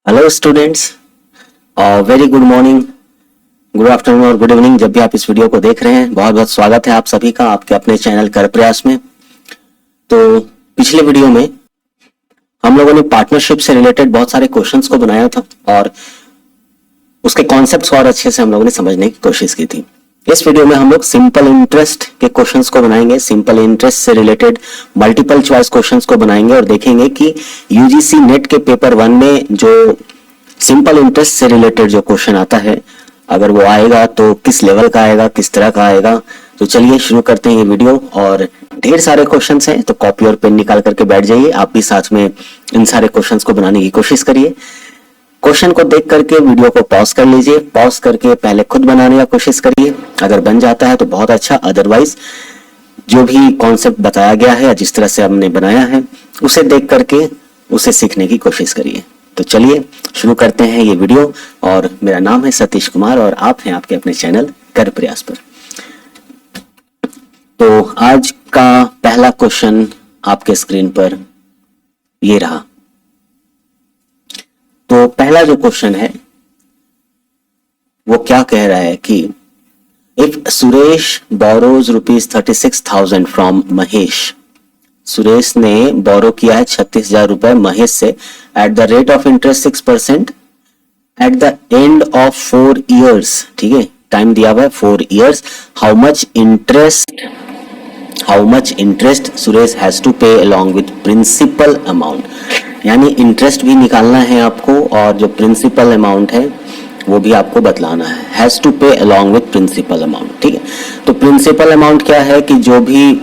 Hello students, very good morning, good afternoon और good evening. जब भी आप इस वीडियो को देख रहे हैं, बहुत बहुत स्वागत है आप सभी का आपके अपने चैनल कर प्रयास में। तो पिछले वीडियो में हम लोगों ने पार्टनरशिप से रिलेटेड बहुत सारे क्वेश्चंस को बनाया था और उसके कॉन्सेप्ट्स और अच्छे से हम लोगों ने समझने की कोशिश की थी। इस वीडियो में हम लोग सिंपल इंटरेस्ट के क्वेश्चंस को बनाएंगे, सिंपल इंटरेस्ट से रिलेटेड मल्टीपल चॉइस क्वेश्चंस को बनाएंगे और देखेंगे कि यूजीसी नेट के पेपर 1 में जो सिंपल इंटरेस्ट से रिलेटेड जो क्वेश्चन आता है, अगर वो आएगा तो किस लेवल का आएगा, किस तरह का आएगा। तो चलिए शुरू करते हैं ये वीडियो। और ढेर सारे क्वेश्चंस हैं, तो कॉपी और पेन निकाल करके बैठ जाइए। आप भी साथ में इन सारे क्वेश्चंस को बनाने की कोशिश करिए। क्वेश्चन को देख करके वीडियो को पॉज कर लीजिए, पॉज करके पहले खुद बनाने की कोशिश करिए। अगर बन जाता है तो बहुत अच्छा, अदरवाइज जो भी कॉन्सेप्ट बताया गया है या जिस तरह से हमने बनाया है उसे देख करके उसे सीखने की कोशिश करिए। तो चलिए शुरू करते हैं ये वीडियो। और मेरा नाम है सतीश कुमार और आप हैं आपके अपने चैनल कर प्रयास पर। तो आज का पहला क्वेश्चन आपके स्क्रीन पर ये रहा। तो पहला जो क्वेश्चन है वो क्या कह रहा है कि if Suresh borrows ₹36,000 from Mahesh, Suresh ने बोरो किया है 36,000 रुपए महेश से eight the rate of interest 6% at the end of 4 years। ठीक है, टाइम दिया हुआ है 4 years। How much interest Suresh has to pay along with principal amount, यानी इंटरेस्ट भी निकालना है आपको और जो प्रिंसिपल अमाउंट है वो भी आपको बतलाना है। Has to pay along with principal amount. ठीक है, तो प्रिंसिपल अमाउंट क्या है कि जो भी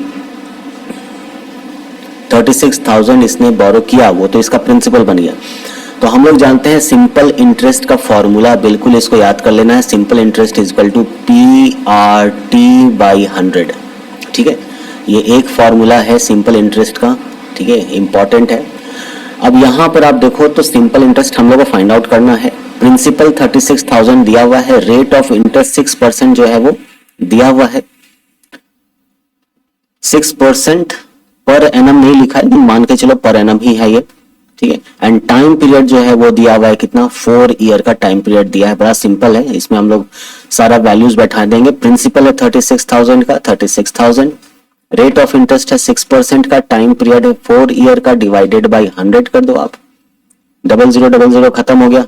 36,000 इसने बोरो किया वो तो इसका प्रिंसिपल बन गया। तो हम लोग जानते हैं सिंपल इंटरेस्ट का फॉर्मूला, बिल्कुल इसको याद कर लेना है। Simple interest is equal to PRT/100। ठीक है, ये एक फॉर्मूला है सिंपल इंटरेस्ट का। ठीक है, इंपॉर्टेंट है। अब यहां पर आप देखो तो सिंपल इंटरेस्ट हम लोग को फाइंड आउट करना है। प्रिंसिपल 36,000 दिया हुआ है, रेट ऑफ इंटरेस्ट 6% जो है वो दिया हुआ है। 6% पर एनम नहीं लिखा है, मान के चलो पर एनम ही है ये। ठीक है, एंड टाइम पीरियड जो है वो दिया हुआ है कितना, 4 year का टाइम पीरियड दिया है। बड़ा सिंपल है, इसमें हम लोग सारा वैल्यूज बैठा देंगे। प्रिंसिपल है 36,000 का, 36,000। रेट ऑफ इंटरेस्ट है 6% का, टाइम पीरियड है 4 year का, डिवाइडेड बाई 100 कर दो आप। 0000 खत्म हो गया।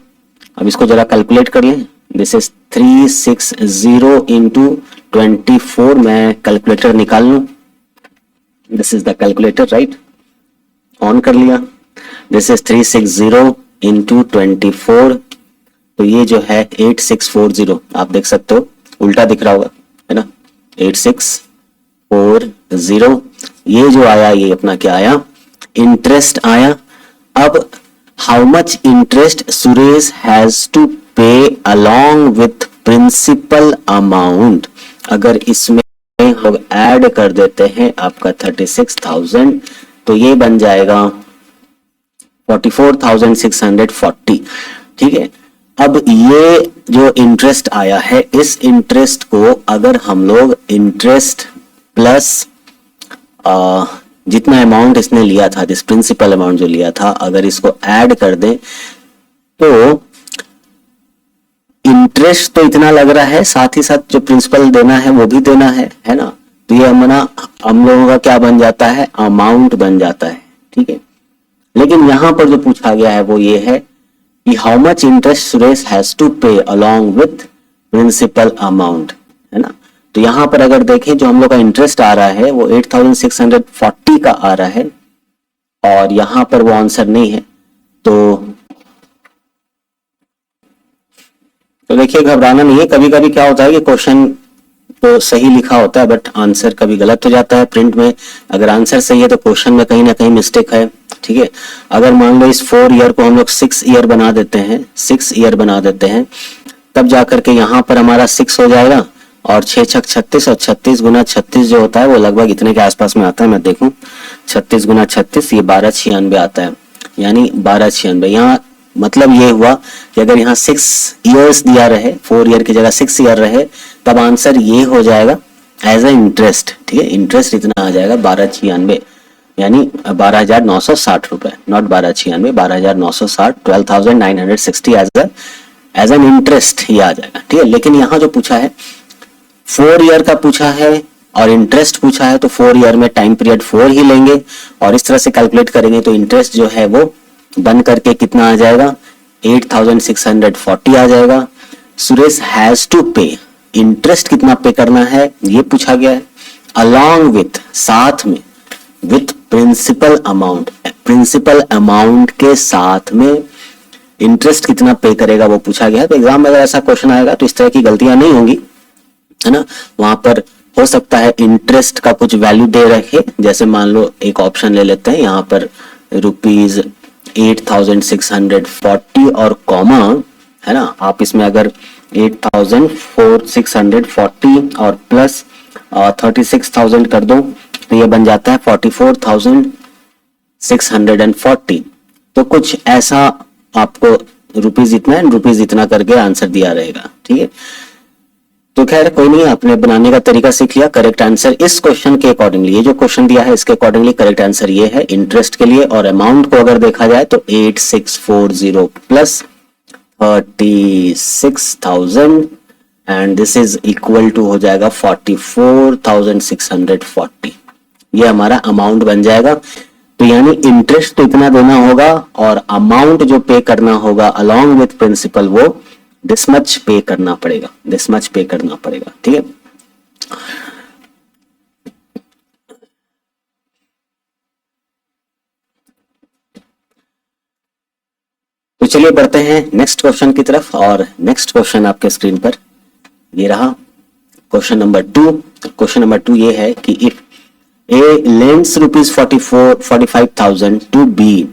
अब इसको जरा कैलकुलेट कर लें। This is 360 into 24। मैं कैलकुलेटर निकाल लूं। This is the calculator, right, on कर लिया। दिस इज 360 इंटू 24, तो ये जो है 8640। आप देख सकते हो उल्टा दिख रहा होगा, है ना, 8640। ये जो आया ये अपना क्या आया, इंटरेस्ट आया। अब how much interest Suresh has to pay along with principal amount, अगर इसमें हम लोग ऐड कर देते हैं आपका 36,000 तो ये बन जाएगा 44,640। ठीक है, अब ये जो इंटरेस्ट आया है, इस इंटरेस्ट को अगर हम लोग इंटरेस्ट प्लस जितना अमाउंट इसने लिया था, दिस प्रिंसिपल अमाउंट जो लिया था, अगर इसको ऐड कर दें तो इंटरेस्ट तो इतना लग रहा है, साथ ही साथ जो प्रिंसिपल देना है वो भी देना है ना। तो ये हम लोगों का क्या बन जाता है, अमाउंट बन जाता है। ठीक है, लेकिन यहां पर जो पूछा गया है वो ये है कि how much interest Suresh has to pay along with principal amount, है ना। तो यहां पर अगर देखें जो हम लोग का इंटरेस्ट आ रहा है वो 8,640 का आ रहा है और यहां पर वो आंसर नहीं है। तो देखिए, घबराना नहीं है। कभी कभी क्या होता है कि क्वेश्चन तो सही लिखा होता है बट आंसर कभी गलत हो जाता है प्रिंट में। अगर आंसर सही है तो क्वेश्चन में कहीं ना कहीं मिस्टेक है। ठीक है, अगर मान लो इस 4 year को हम लोग 6 year बना देते हैं, 6 year बना देते हैं, तब जाकर के यहाँ पर हमारा 6 हो जाएगा और 6 छक 36 और 36 गुना 36 जो होता है वो लगभग इतने के आसपास में आता है। मैं देखूं 36 गुना 36 ये 1296 आता है, यानी 1296। यहाँ मतलब ये हुआ कि अगर यहाँ 6 years दिया रहे, 4 year की जगह 6 year रहे, तब आंसर ये हो जाएगा एज ए इंटरेस्ट। ठीक है, इंटरेस्ट इतना आ जाएगा 1296। यानी 12,960 रुपए, नॉट 1296, 12,960, 12,960 एज एन इंटरेस्ट ये आ जाएगा, ठीक है। लेकिन यहाँ जो पूछा है 4 ईयर का पूछा है और इंटरेस्ट पूछा है, तो 4 ईयर में टाइम पीरियड 4 ही लेंगे और इस तरह से कैलकुलेट करेंगे तो इंटरेस्ट जो है वो बन करके कितना आ जाएगा, 8,640 आ जाएगा। सुरेश हैज टू पे, इंटरेस्ट कितना पे करना है ये पूछा गया है, अलॉन्ग विथ, साथ में, with principal amount, principal amount के साथ में इंटरेस्ट कितना पे करेगा वो पूछा गया है। तो एग्जाम में अगर ऐसा क्वेश्चन आएगा तो इस तरह की गलतियां नहीं होंगी, है ना। वहां पर हो सकता है इंटरेस्ट का कुछ वैल्यू दे रखे, जैसे मान लो एक ऑप्शन ले लेते हैं यहाँ पर ₹8,640 और कॉमा, है ना। आप इसमें अगर 8,640 और प्लस 36,000 कर दो तो ये बन जाता है 44,640। तो कुछ ऐसा आपको रुपीज इतना एंड रुपीज इतना करके आंसर दिया रहेगा, ठीक है। तो खैर कोई नहीं, आपने बनाने का तरीका सीख लिया। करेक्ट आंसर इस क्वेश्चन के अकॉर्डिंगली, ये जो क्वेश्चन दिया है इसके अकॉर्डिंगली करेक्ट आंसर ये है इंटरेस्ट के लिए। और अमाउंट को अगर देखा जाए तो 8640 plus 36,000 and this is equal to हो जाएगा 44,640। ये हमारा अमाउंट बन जाएगा। तो यानी इंटरेस्ट तो इतना देना होगा और अमाउंट जो पे करना होगा अलॉन्ग विथ प्रिंसिपल वो दिस मच पे करना पड़ेगा, दिस मच पे करना पड़ेगा, ठीक है। तो चलिए बढ़ते हैं नेक्स्ट क्वेश्चन की तरफ। और नेक्स्ट क्वेश्चन आपके स्क्रीन पर ये रहा, क्वेश्चन नंबर 2। क्वेश्चन नंबर 2 ये है कि if A lends ₹45,000 to B,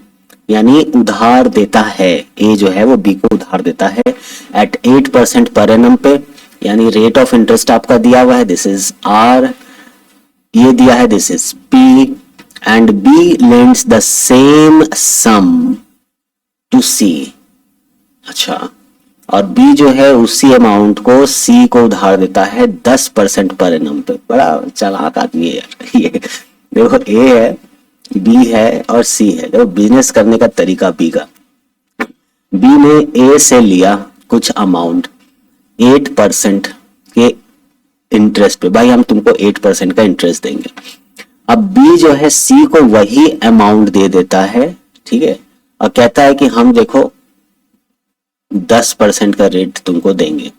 यानी उधार देता है, ए जो है वो बी को उधार देता है एट 8% पर एनम पे, यानी रेट ऑफ इंटरेस्ट आपका दिया हुआ है, दिस इज आर, ये दिया है this is P, and B lends the same sum to C. अच्छा, और बी जो है उसी अमाउंट को सी को उधार देता है 10% पर एनम पे। बड़ा चालाक आदमी है यार ये। देखो ए है, बी है और सी है। देखो बिजनेस करने का तरीका बी का, बी ने ए से लिया कुछ अमाउंट 8% के इंटरेस्ट पे, भाई हम तुमको 8% का इंटरेस्ट देंगे। अब बी जो है सी को वही अमाउंट दे देता है, ठीक है, और कहता है कि हम देखो 10% का रेट तुमको देंगे।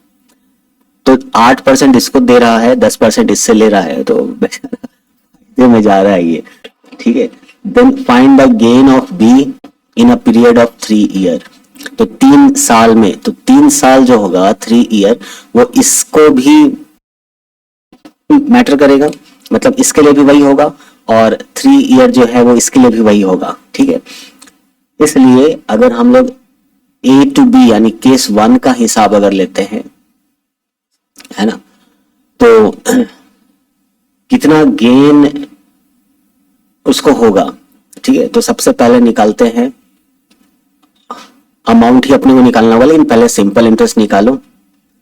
तो 8% इसको दे रहा है, 10% इससे ले रहा है, तो बेचारा में जा रहा है ये, ठीक है। Then find the gain of B in a period of 3 year. तो 3 साल में, तो 3 साल जो होगा 3 ईयर, वो इसको भी मैटर करेगा, मतलब इसके लिए भी वही होगा और 3 ईयर जो है वो इसके लिए भी वही होगा, ठीक है। इसलिए अगर हम लोग ए टू बी यानी केस 1 का हिसाब अगर लेते हैं, है ना, तो कितना गेन उसको होगा, ठीक है। तो सबसे पहले निकालते हैं, अमाउंट ही अपने को निकालना होगा, लेकिन पहले सिंपल इंटरेस्ट निकालो।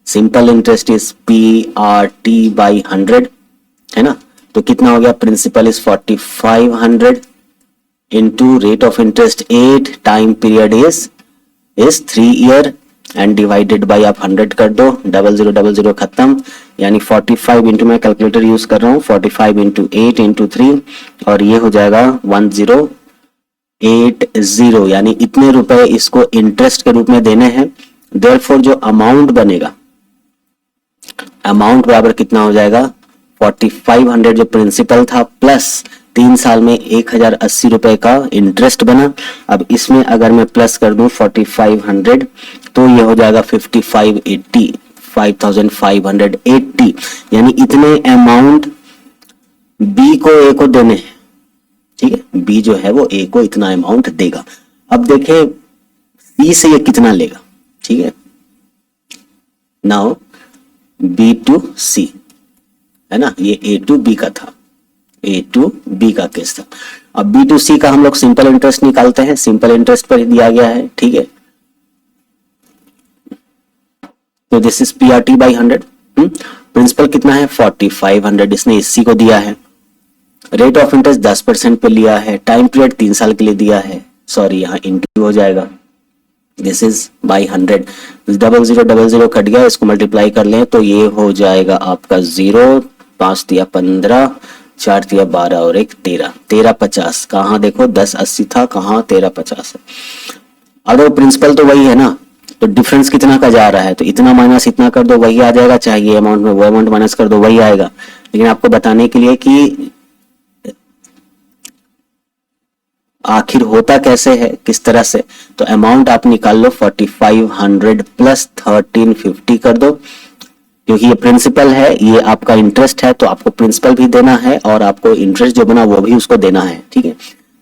Simple interest is PRT by 100, है ना। तो कितना हो गया, principal is 4500 into rate of interest 8, time period is 3 year and divided by आप 100 कर दो, 0000 खत्म, यानी 45 इंटू, मैं कैलकुलेटर यूज कर रहा हूँ, 45 इंटू 8 इंटू 3 और ये हो जाएगा 1080, यानी इतने रुपए इसको इंटरेस्ट के रूप में देने हैं। देयरफॉर जो अमाउंट बनेगा, अमाउंट बराबर कितना हो जाएगा, 4500 जो प्रिंसिपल था प्लस 3 साल में 1080 रुपए का इंटरेस्ट बना। अब इसमें अगर मैं प्लस कर दूं 4500 तो ये हो जाएगा 5580, यानी इतने अमाउंट बी को ए को देने हैं, ठीक है। बी जो है वो ए को इतना अमाउंट देगा। अब देखें सी से ये कितना लेगा, ठीक है। नाउ बी टू सी, है ना, ये ए टू बी का था, ए टू बी का केस था। अब बी टू सी का हम लोग सिंपल इंटरेस्ट निकालते हैं, सिंपल इंटरेस्ट पर ही दिया गया है, ठीक है। तो this is PRT by 100, principal कितना है 4500, इसने इसी को दिया है, रेट ऑफ इंटरेस्ट 10% पे लिया है, टाइम पीरियड 3 साल के लिए दिया है, सॉरी यहाँ इंटू हो जाएगा, दिस इज बाई 100, 0000 कट गया, इसको मल्टीप्लाई कर लें तो ये हो जाएगा आपका 0, 5 दिया 15, 4 दिया 12 और 1 13, 1350, कहाँ देखो 1080 था, कहाँ 1350 है। अगर प्रिंसिपल तो वही है ना, तो डिफरेंस कितना का जा रहा है, तो इतना माइनस इतना कर दो वही आ जाएगा, चाहे ये अमाउंट में वो अमाउंट माइनस कर दो वही आएगा। लेकिन आपको बताने के लिए कि आखिर होता कैसे है, किस तरह से, तो अमाउंट आप निकाल लो 4500 प्लस 1350 कर दो, क्योंकि ये प्रिंसिपल है, ये आपका इंटरेस्ट है, तो आपको प्रिंसिपल भी देना है और आपको इंटरेस्ट जो बना वो भी उसको देना है, ठीक है।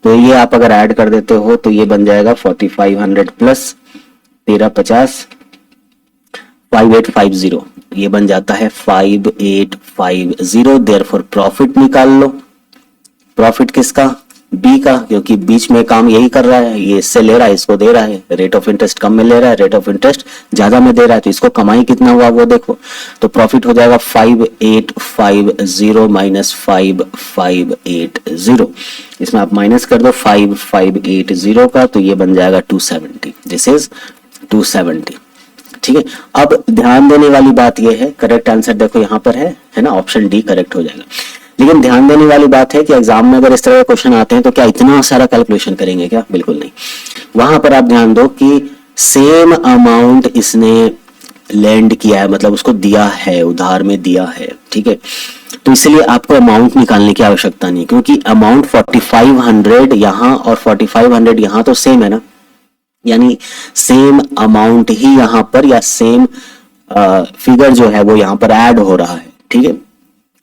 तो ये आप अगर ऐड कर देते हो तो ये बन जाएगा 4500 प्लस 1350 5850, ये बन जाता है 5850। देयरफॉर प्रॉफिट निकाल लो, प्रॉफिट किसका, बी का, क्योंकि बीच में काम यही कर रहा है, ये इससे ले रहा है इसको दे रहा है, रेट ऑफ इंटरेस्ट कम में ले रहा है, रेट ऑफ इंटरेस्ट ज्यादा में दे रहा है, तो इसको कमाई कितना हुआ वो देखो, तो प्रॉफिट हो जाएगा 5850 माइनस 5580, इसमें आप माइनस कर दो 5580 का, तो ये बन जाएगा 270, दिस इज 270, ठीक है। अब ध्यान देने वाली बात यह है, करेक्ट आंसर देखो यहाँ पर है ना, ऑप्शन डी करेक्ट हो जाएगा। लेकिन ध्यान देने वाली बात है कि एग्जाम में अगर इस तरह के क्वेश्चन आते हैं तो क्या इतना सारा कैलकुलेशन करेंगे क्या, बिल्कुल नहीं। वहां पर आप ध्यान दो कि सेम अमाउंट इसने लैंड किया है, मतलब उसको दिया है, उधार में दिया है, ठीक है, तो इसलिए आपको अमाउंट निकालने की आवश्यकता नहीं, क्योंकि अमाउंट 4500 यहाँ और 4500 यहाँ तो सेम है ना, यानी सेम अमाउंट ही यहां पर या सेम फिगर जो है वो यहां पर ऐड हो रहा है, ठीक है।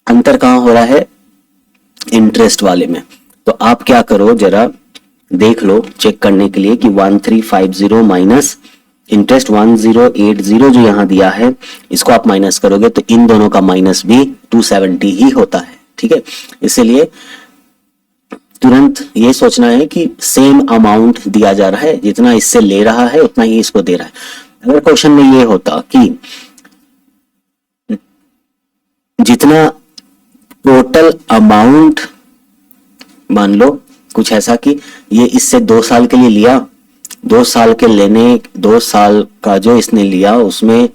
अंतर कहां हो रहा है, इंटरेस्ट वाले में। तो आप क्या करो जरा देख लो चेक करने के लिए कि 1350 माइनस इंटरेस्ट 1080 जो यहां दिया है, इसको आप माइनस करोगे तो इन दोनों का माइनस भी 270 ही होता है, ठीक है। इसलिए तुरंत ये सोचना है कि सेम अमाउंट दिया जा रहा है, जितना इससे ले रहा है उतना ही इसको दे रहा है। अगर क्वेश्चन में ये होता कि जितना टोटल अमाउंट, मान लो कुछ ऐसा कि ये इससे 2 साल के लिए लिया, 2 साल के लेने, 2 साल का जो इसने लिया उसमें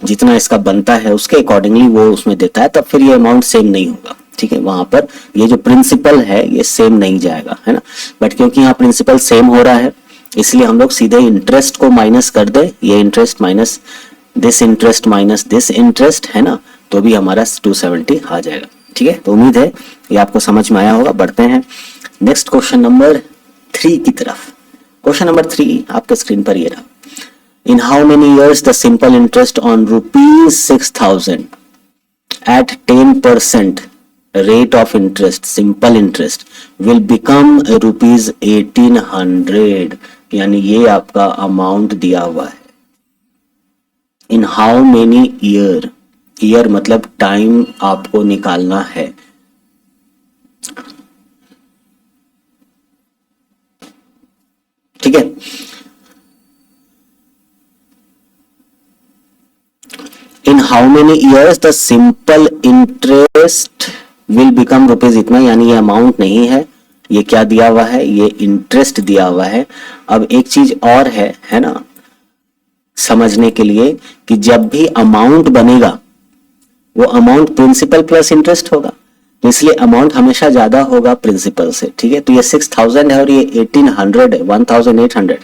जितना इसका बनता है उसके अकॉर्डिंगली वो उसमें देता है, तब फिर ये अमाउंट सेम नहीं होगा, ठीक है। वहां पर ये जो प्रिंसिपल है ये सेम नहीं जाएगा, है ना। बट क्योंकि यहाँ प्रिंसिपल सेम हो रहा है इसलिए हम लोग सीधे इंटरेस्ट को माइनस कर दे, ये इंटरेस्ट माइनस दिस इंटरेस्ट है ना, तो भी हमारा 270 आ जाएगा, ठीक है। तो उम्मीद है ये आपको समझ में आया होगा। बढ़ते हैं नेक्स्ट क्वेश्चन नंबर 3 की तरफ। क्वेश्चन नंबर 3 आपके स्क्रीन पर ये रहा। In how many years the simple interest on rupees 6000 at 10% rate of interest, simple interest will become rupees 1800, यानी ये आपका अमाउंट दिया हुआ है। In how many year, year मतलब टाइम आपको निकालना है, ठीक है। In how many years the simple interest will become rupees इतना, यानी ये अमाउंट नहीं है, ये क्या दिया हुआ है, ये इंटरेस्ट दिया हुआ है। अब एक चीज और है ना, समझने के लिए कि जब भी अमाउंट बनेगा वो अमाउंट प्रिंसिपल प्लस इंटरेस्ट होगा, तो इसलिए अमाउंट हमेशा ज्यादा होगा प्रिंसिपल से, ठीक है। तो ये 6000 है और ये 1800 है, 1800 है,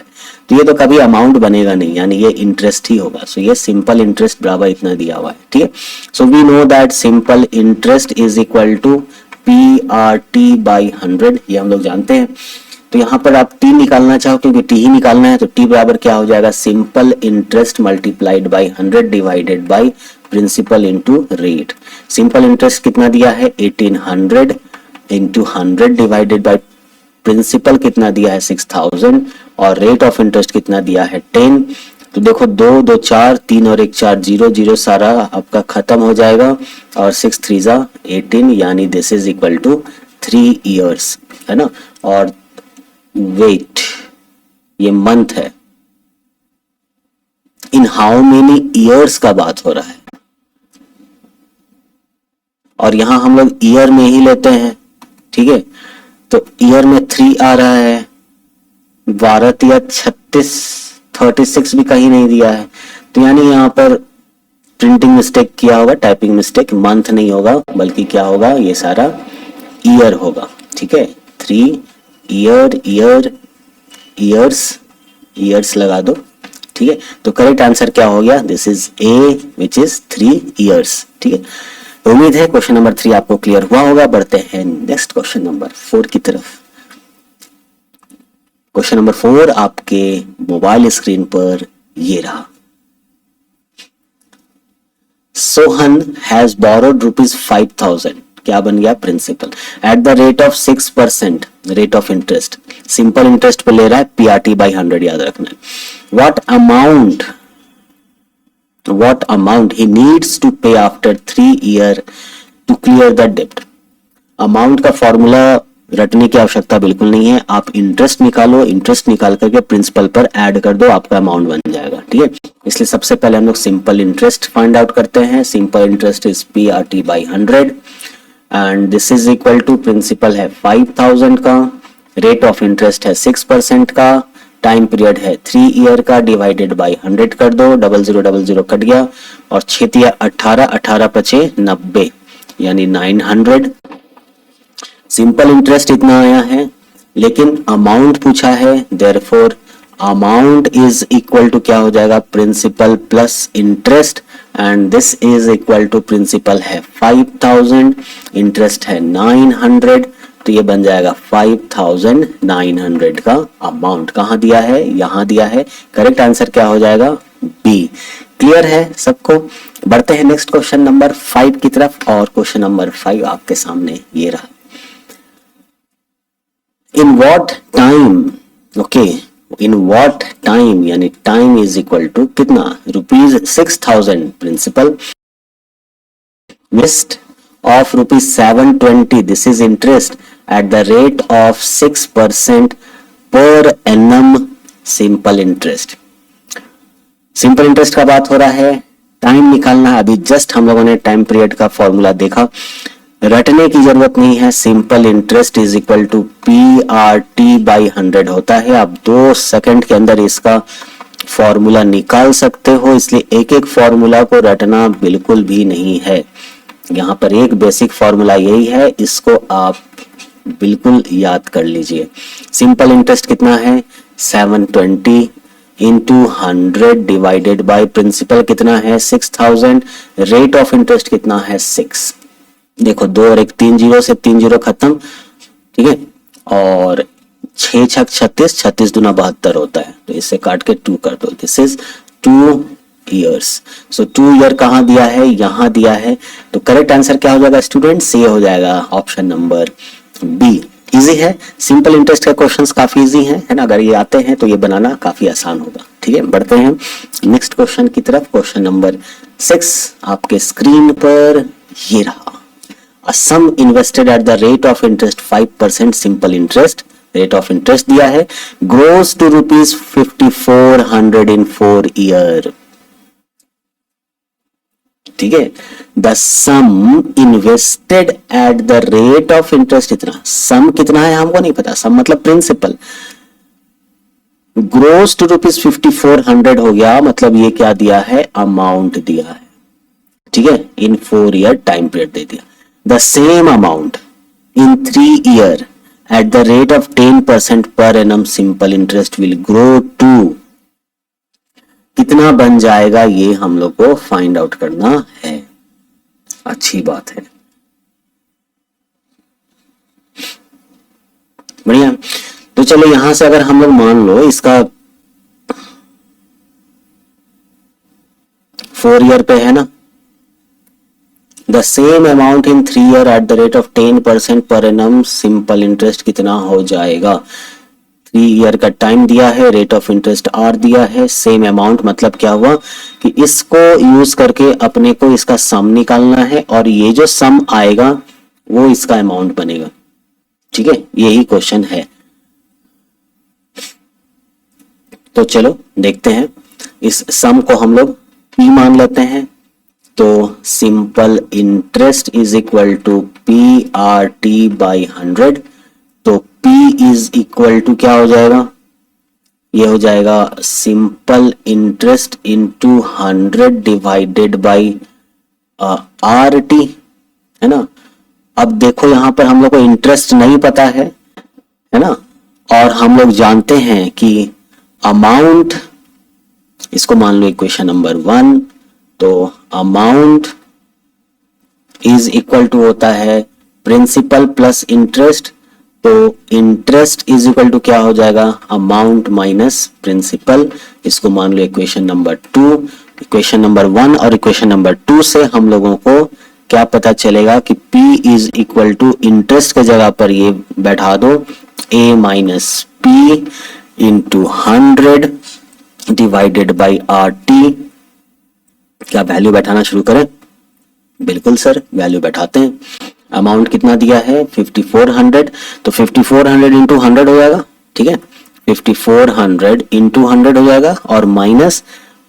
तो ये तो कभी अमाउंट बनेगा नहीं, यानी ये इंटरेस्ट ही होगा। सो ये सिंपल इंटरेस्ट बराबर इतना दिया हुआ है, ठीक है। So we know that simple interest is equal to PRT by 100, ये हम लोग जानते हैं। तो यहाँ पर आप T निकालना चाहो क्योंकि T ही निकालना है, तो T बराबर क्या हो जाएगा, simple interest multiplied by 100 divided by principal into rate. Simple interest कितना दिया है 1800 इंटू 100 डिवाइडेड बाई प्रिंसिपल कितना दिया है 6000 और रेट ऑफ इंटरेस्ट कितना दिया है 10। तो देखो 2 2 4 3 और 1 4 0 0 सारा आपका खत्म हो जाएगा और 6 3 जा 18, यानी this is equal to 3 years, है ना। और वेट ये मंथ है, इन हाउ मेनी इयर्स का बात हो रहा है। और यहाँ हम लोग ईयर में ही लेते हैं, ठीक है। तो ईयर में 3 आ रहा है, 12 या 36, 36 भी कहीं नहीं दिया है, तो यानी यहाँ पर प्रिंटिंग मिस्टेक किया होगा, टाइपिंग मिस्टेक, मंथ नहीं होगा बल्कि क्या होगा, ये सारा ईयर होगा, ठीक है। 3 ईयर, ईयर, ईयर्स लगा दो, ठीक है। तो करेक्ट आंसर क्या हो गया, this is a which is 3 years, ठीक है। तो उम्मीद है क्वेश्चन नंबर 3 आपको क्लियर हुआ होगा। बढ़ते हैं नेक्स्ट क्वेश्चन नंबर 4 की तरफ। क्वेश्चन नंबर 4 आपके मोबाइल स्क्रीन पर ये रहा। सोहन हैज बोरोड ₹5,000, क्या बन गया, principal, at the rate of 6% rate of interest. Simple interest पे ले रहा है, PRT by 100 याद रखना है। what amount he needs to pay after 3 year to clear the debt। Amount का फॉर्मूला रटने की आवश्यकता बिल्कुल नहीं है, आप इंटरेस्ट निकालो, इंटरेस्ट निकाल करके प्रिंसिपल पर ऐड कर दो, आपका अमाउंट बन जाएगा, ठीक है। इसलिए सबसे पहले हम लोग सिंपल इंटरेस्ट फाइंड आउट करते हैं। Simple interest is PRT by 100 and this is equal to, principal है 5,000 का, रेट ऑफ इंटरेस्ट है 6% का, टाइम पीरियड है 3 ईयर का, डिवाइडेड बाय 100 कर दो, 0000 कट गया, और 6 या 18, 18 पचे 90, यानी 900। सिंपल इंटरेस्ट इतना आया है, लेकिन अमाउंट पूछा है, therefore amount is equal to क्या हो जाएगा, principal plus interest, and this is equal to, principal है 5,000, इंटरेस्ट है 900, तो ये बन जाएगा 5,900 का अमाउंट। कहां दिया है, यहां दिया है। करेक्ट आंसर क्या हो जाएगा, बी। क्लियर है सबको। बढ़ते हैं नेक्स्ट क्वेश्चन नंबर 5 की तरफ, और क्वेश्चन नंबर 5 आपके सामने ये रहा। In what time, okay, in what time, यानी टाइम इज इक्वल टू कितना, ₹6,000 principal, waste of ₹720, this is interest at the rate of 6% per annum simple interest। Simple interest का बात हो रहा है, टाइम निकालना है। अभी जस्ट हम लोगों ने टाइम पीरियड का फॉर्मूला देखा, रटने की जरूरत नहीं है। Simple interest is equal to PRT by 100 होता है। आप 2 सेकंड के अंदर इसका फॉर्मूला निकाल सकते हो, इसलिए एक एक फॉर्मूला को रटना बिल्कुल भी नहीं है। यहाँ पर एक बेसिक फॉर्मूला यही है, इसको आप बिल्कुल याद कर लीजिए। सिंपल इंटरेस्ट कितना है, 720 इंटू 100 डिवाइडेड बाय प्रिंसिपल कितना है, 6,000, रेट ऑफ इंटरेस्ट कितना है, 6। देखो 2 और 1 3 जीरो से 3 जीरो खत्म, ठीक है, और 6 छक 36, 36 दूना 72 होता है, तो इससे काट के 2 कर दो। This is 2 years. So 2 year कहां दिया है, यहां दिया है, तो करेक्ट आंसर क्या हो जाएगा स्टूडेंट्स, ये हो जाएगा ऑप्शन नंबर बी। इजी है, सिंपल इंटरेस्ट का क्वेश्चंस काफी इजी है ना, अगर ये आते हैं तो ये बनाना काफी आसान होगा, ठीक है। बढ़ते हैं नेक्स्ट क्वेश्चन की तरफ। क्वेश्चन नंबर 6 आपके स्क्रीन पर ये रहा। A sum invested at the rate of interest 5% simple interest, rate of interest दिया है, ग्रोस टू ₹5,400 इन 4 ईयर, ठीक है। The sum invested at the rate of interest, इतना सम कितना है हमको नहीं पता, सम मतलब प्रिंसिपल, ग्रोस टू ₹5,400 हो गया, मतलब ये क्या दिया है, अमाउंट दिया है, ठीक है, इन 4 ईयर टाइम पीरियड दे दिया। The same amount in 3 year at the rate of 10% per annum simple interest will grow to, कितना बन जाएगा, ये हम लोग को फाइंड आउट करना है। अच्छी बात है, बढ़िया। तो चलो यहां से अगर हम लोग मान लो इसका 4 ईयर पे है ना, the same amount in 3 year at the rate of 10% per annum simple interest कितना हो जाएगा। 3 ईयर का टाइम दिया है, रेट ऑफ इंटरेस्ट R दिया है, सेम अमाउंट, मतलब क्या हुआ कि इसको यूज करके अपने को इसका सम निकालना है, और ये जो सम आएगा वो इसका अमाउंट बनेगा, ठीक है, यही क्वेश्चन है। तो चलो देखते हैं, इस सम को हम लोग P मान लेते हैं, तो simple interest is equal to PRT by 100। तो P इज इक्वल टू क्या हो जाएगा, ये हो जाएगा simple interest into 100 divided by RT, है ना। अब देखो यहां पर हम लोग को इंटरेस्ट नहीं पता है ना, और हम लोग जानते हैं कि अमाउंट, इसको मान लो इक्वेशन नंबर 1, तो अमाउंट इज इक्वल टू होता है प्रिंसिपल प्लस इंटरेस्ट। तो इंटरेस्ट इज इक्वल टू क्या हो जाएगा, अमाउंट माइनस प्रिंसिपल। इसको मान लो इक्वेशन नंबर 2। इक्वेशन नंबर 1 और इक्वेशन नंबर 2 से हम लोगों को क्या पता चलेगा कि P is equal to interest के जगह पर ये बैठा दो A minus P into 100 divided by RT। क्या वैल्यू बैठाना शुरू करें? बिल्कुल सर, वैल्यू बैठाते हैं। अमाउंट कितना दिया है 5400, तो 5400 इंटू 100 हो जाएगा, ठीक है। 5400 इंटू 100 हो जाएगा और माइनस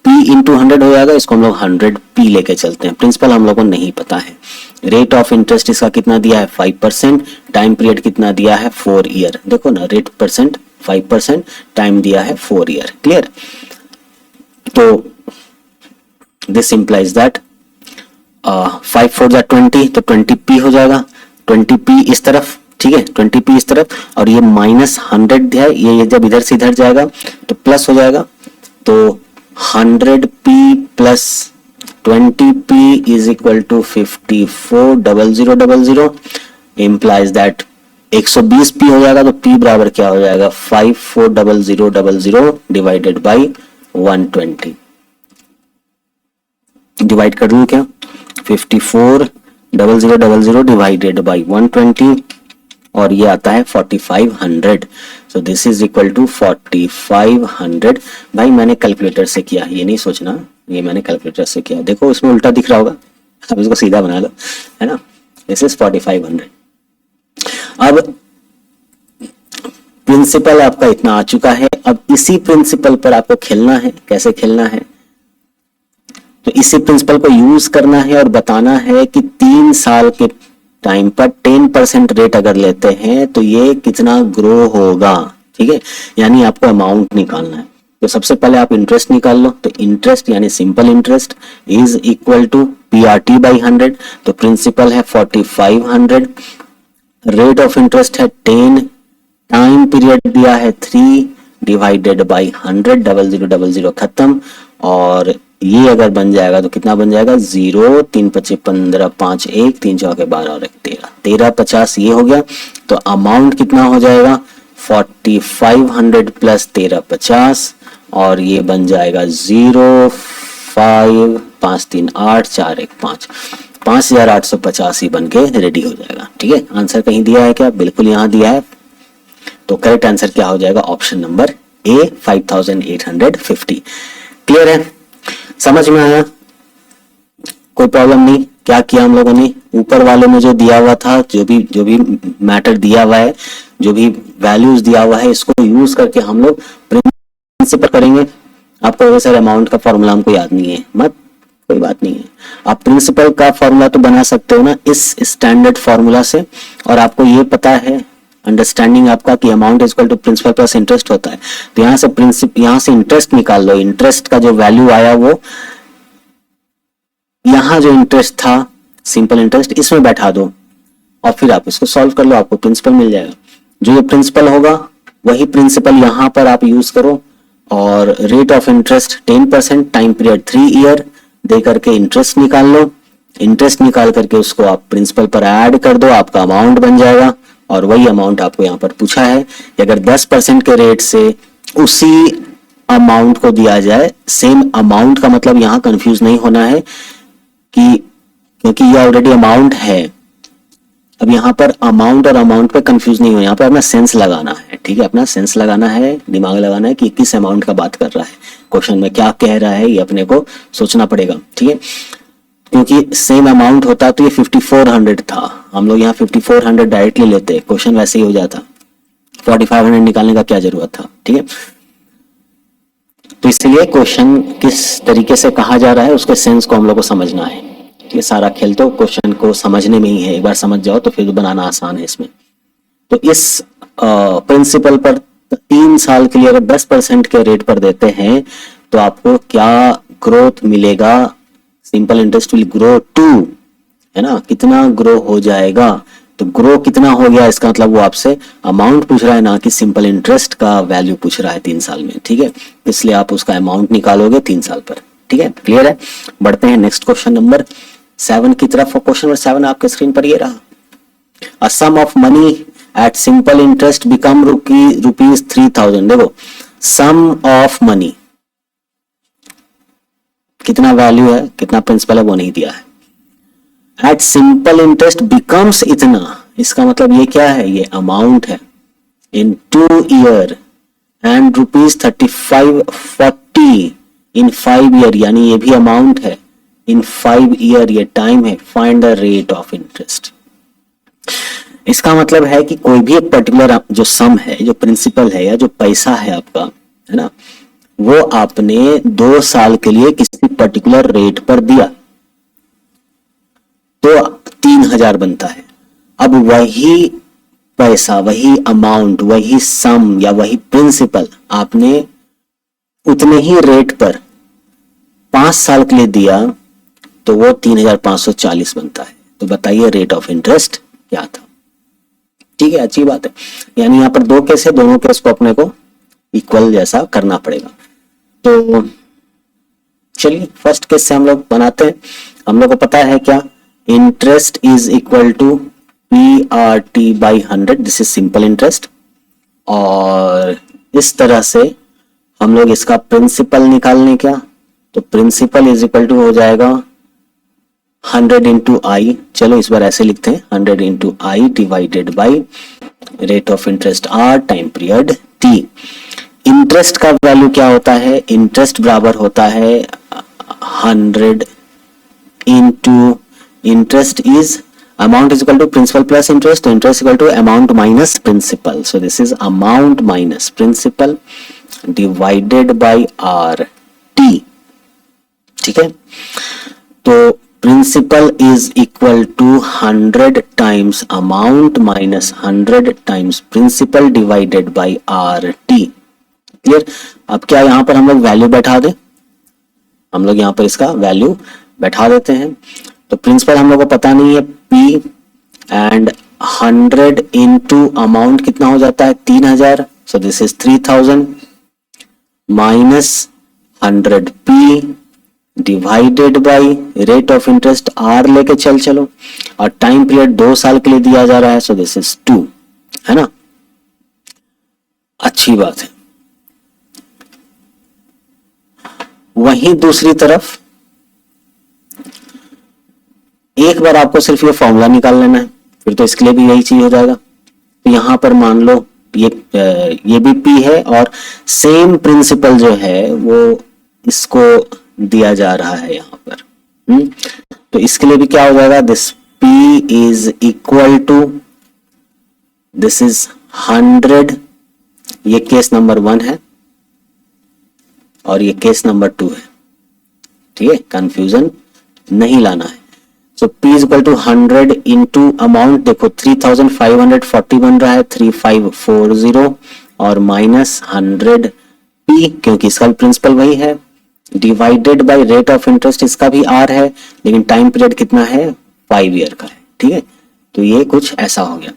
P इंटू 100 हो जाएगा। इसको हम लोग 100P लेके चलते हैं, प्रिंसिपल हम लोग को नहीं पता है। रेट ऑफ इंटरेस्ट इसका कितना दिया है 5%, टाइम पीरियड कितना दिया है 4 ईयर। देखो ना, रेट परसेंट 5%, टाइम दिया है 4 ईयर। क्लियर? तो दिस इंप्लाइज दैट 5 4 जा 20, तो 20P हो जाएगा। 20P इस तरफ, ठीक है, 20P इस तरफ, और ये माइनस 100 है, ये जब इधर से इधर जाएगा तो प्लस हो जाएगा। तो 100P plus 20P is equal to 540000 implies that 120P हो जाएगा। तो P बराबर क्या हो जाएगा 540000 डिवाइडेड बाई 120। डिवाइड कर दूं क्या, 540000 डिवाइडेड बाई 120 और ये आता है 4500। So this is equal to 4500। भाई मैंने कैलकुलेटर से किया, ये नहीं सोचना, ये मैंने कैलकुलेटर से किया। देखो इसमें उल्टा दिख रहा होगा, अब इसको सीधा बना लो, है ना। This is 4500। अब प्रिंसिपल आपका इतना आ चुका है। अब इसी प्रिंसिपल पर आपको खेलना है। कैसे खेलना है? तो इसी प्रिंसिपल को यूज करना है और बताना है कि 3 साल के टाइम पर 10% रेट अगर लेते हैं तो ये कितना ग्रो होगा, ठीक है। यानी आपको अमाउंट निकालना है। तो सबसे पहले आप इंटरेस्ट निकाल लो। तो इंटरेस्ट यानी simple interest is equal to PRT by 100। तो प्रिंसिपल है 4500, रेट ऑफ इंटरेस्ट है 10, टाइम पीरियड दिया है 3 डिवाइडेड बाई 100, 0000 खत्म। और ये अगर बन जाएगा तो कितना बन जाएगा 0, 3 5 15, 5 1, 3 4 12 और 13, 1350 ये हो गया। तो अमाउंट कितना हो जाएगा 4500 प्लस 1350 और ये बन जाएगा 0 5 5 3 8 4 1 5, 5850 ही बन के रेडी हो जाएगा, ठीक है। आंसर कहीं दिया है क्या? बिल्कुल यहाँ दिया है। तो करेक्ट आंसर क्या हो जाएगा? Option number A 5850। क्लियर है? समझ में आया? कोई प्रॉब्लम नहीं? क्या किया हम लोगों ने, ऊपर वाले में जो दिया हुआ था, जो भी मैटर दिया हुआ है, जो भी वैल्यूज दिया हुआ है, इसको यूज करके हम लोग प्रिंसिपल करेंगे। आपको वैसे सर अमाउंट का फॉर्मूला हमको याद नहीं है, मत, कोई बात नहीं है। आप प्रिंसिपल का फॉर्मूला तो बना सकते हो ना इस स्टैंडर्ड फॉर्मूला से। और आपको ये पता है, अंडरस्टैंडिंग आपका, कि amount is equal to principal plus interest होता है। तो यहाँ से इंटरेस्ट निकाल लो। इंटरेस्ट का जो वैल्यू आया वो यहाँ जो इंटरेस्ट था सिंपल इंटरेस्ट, इसमें बैठा दो और फिर आप इसको सॉल्व कर लो, आपको प्रिंसिपल मिल जाएगा। जो ये प्रिंसिपल होगा वही प्रिंसिपल यहाँ पर आप यूज करो। और rate of interest 10%, time period 3 year दे करके इंटरेस्ट निकाल लो। इंटरेस्ट निकाल करके उसको आप प्रिंसिपल पर ऐड कर दो, आपका अमाउंट बन जाएगा। और वही अमाउंट आपको यहाँ पर पूछा है कि अगर 10% के रेट से उसी अमाउंट को दिया जाए, सेम अमाउंट का मतलब यहाँ कंफ्यूज नहीं होना है कि, क्योंकि ये ऑलरेडी अमाउंट है। अब यहाँ पर अमाउंट और अमाउंट पे कंफ्यूज नहीं हो, यहाँ पर अपना सेंस लगाना है, ठीक है। अपना सेंस लगाना है, दिमाग लगाना है कि किस अमाउंट का बात कर रहा है, क्वेश्चन में क्या कह रहा है, ये अपने को सोचना पड़ेगा, ठीक है। क्योंकि सेम अमाउंट होता तो ये 5400 था, हम लोग यहाँ 5400 डायरेक्टली लेते, क्वेश्चन वैसे ही हो जाता। 4500 निकालने का क्या जरूरत था, ठीक है। तो इसलिए क्वेश्चन किस तरीके से कहा जा रहा है उसके सेंस को हम लोग को समझना है। ये सारा खेल तो क्वेश्चन को समझने में ही है, एक बार समझ जाओ तो फिर बनाना आसान है इसमें। तो इस प्रिंसिपल पर 3 साल के लिए अगर 10% के रेट पर देते हैं तो आपको क्या ग्रोथ मिलेगा? Simple interest will grow to, है ना, कितना ग्रो हो जाएगा? तो ग्रो कितना हो गया इसका मतलब वो आपसे अमाउंट पूछ रहा है, ना कि सिंपल इंटरेस्ट का वैल्यू पूछ रहा है 3 साल में, ठीक है। इसलिए आप उसका अमाउंट निकालोगे 3 साल पर, ठीक है, क्लियर है। बढ़ते हैं नेक्स्ट क्वेश्चन नंबर 7 की तरफ। क्वेश्चन नंबर 7 आपके स्क्रीन पर ये रहा। A sum of money at simple interest become rupees 3000। देखो सम ऑफ मनी कितना वैल्यू है, कितना प्रिंसिपल है वो नहीं दिया है। एट सिंपल इंटरेस्ट बिकम्स इतना, इसका मतलब ये क्या है? ये अमाउंट है। इन 2 ईयर एंड ₹3540 इन 5 ईयर, यानी ये भी अमाउंट है। इन 5 ईयर ये टाइम है। Find the rate of interest. इसका मतलब है कि कोई भी एक पर्टिकुलर जो सम है, जो प्रिंसिपल है या जो पैसा है आपका, है ना, वो आपने 2 साल के लिए किसी पर्टिकुलर रेट पर दिया तो 3000 बनता है। अब वही पैसा, वही अमाउंट, वही सम या वही प्रिंसिपल आपने उतने ही रेट पर 5 साल के लिए दिया तो वो 3540 बनता है। तो बताइए रेट ऑफ इंटरेस्ट क्या था? ठीक है, अच्छी बात है। यानी यहां पर 2 केस है, दोनों केस को अपने को इक्वल जैसा करना पड़ेगा। तो चलिए फर्स्ट केस से हम लोग बनाते हैं। हम लोग को पता है क्या? Interest is equal to PRT by 100, this is simple interest. और इस तरह से हम लोग इसका प्रिंसिपल निकालने क्या, तो प्रिंसिपल इज इक्वल टू हो जाएगा 100 इंटू आई। चलो इस बार ऐसे लिखते हैं, 100 into I divided by rate of interest R time period T। Interest का वैल्यू क्या होता है? इंटरेस्ट बराबर होता है 100 into interest is amount is equal to principal plus interest, so interest equal to amount minus principal, so this is amount minus principal divided by RT, ठीक है। तो principal is equal to 100 times amount minus 100 times principal divided by RT, clear. अब क्या यहां पर हम लोग value बैठा दें? हम लोग यहां पर इसका वैल्यू बैठा देते हैं। तो प्रिंसिपल हम लोग को पता नहीं है P, एंड 100 इंटू अमाउंट कितना हो जाता है? 3000, सो this is 3000 minus 100P divided by rate of interest R लेके चलो, और टाइम पीरियड 2 साल के लिए दिया जा रहा है, सो दिस इज 2, है ना। अच्छी बात है। वहीं दूसरी तरफ एक बार आपको सिर्फ ये फॉर्मूला निकाल लेना है, फिर तो इसके लिए भी यही चीज हो जाएगा। तो यहां पर मान लो ये भी P है और सेम प्रिंसिपल जो है वो इसको दिया जा रहा है यहां पर। तो इसके लिए भी क्या हो जाएगा? This P is equal to, this is 100, ये केस नंबर 1 है और ये केस नंबर 2 है, ठीक है, कंफ्यूजन नहीं लाना है। So P is equal to 100 into amount, देखो 3540 बन रहा है, 3540 और माइनस 100P, क्योंकि इसका भी प्रिंसिपल वही है, divided by rate of interest, इसका भी R है, लेकिन टाइम पीरियड कितना है? 5 ईयर का है, ठीक है। तो ये कुछ ऐसा हो गया।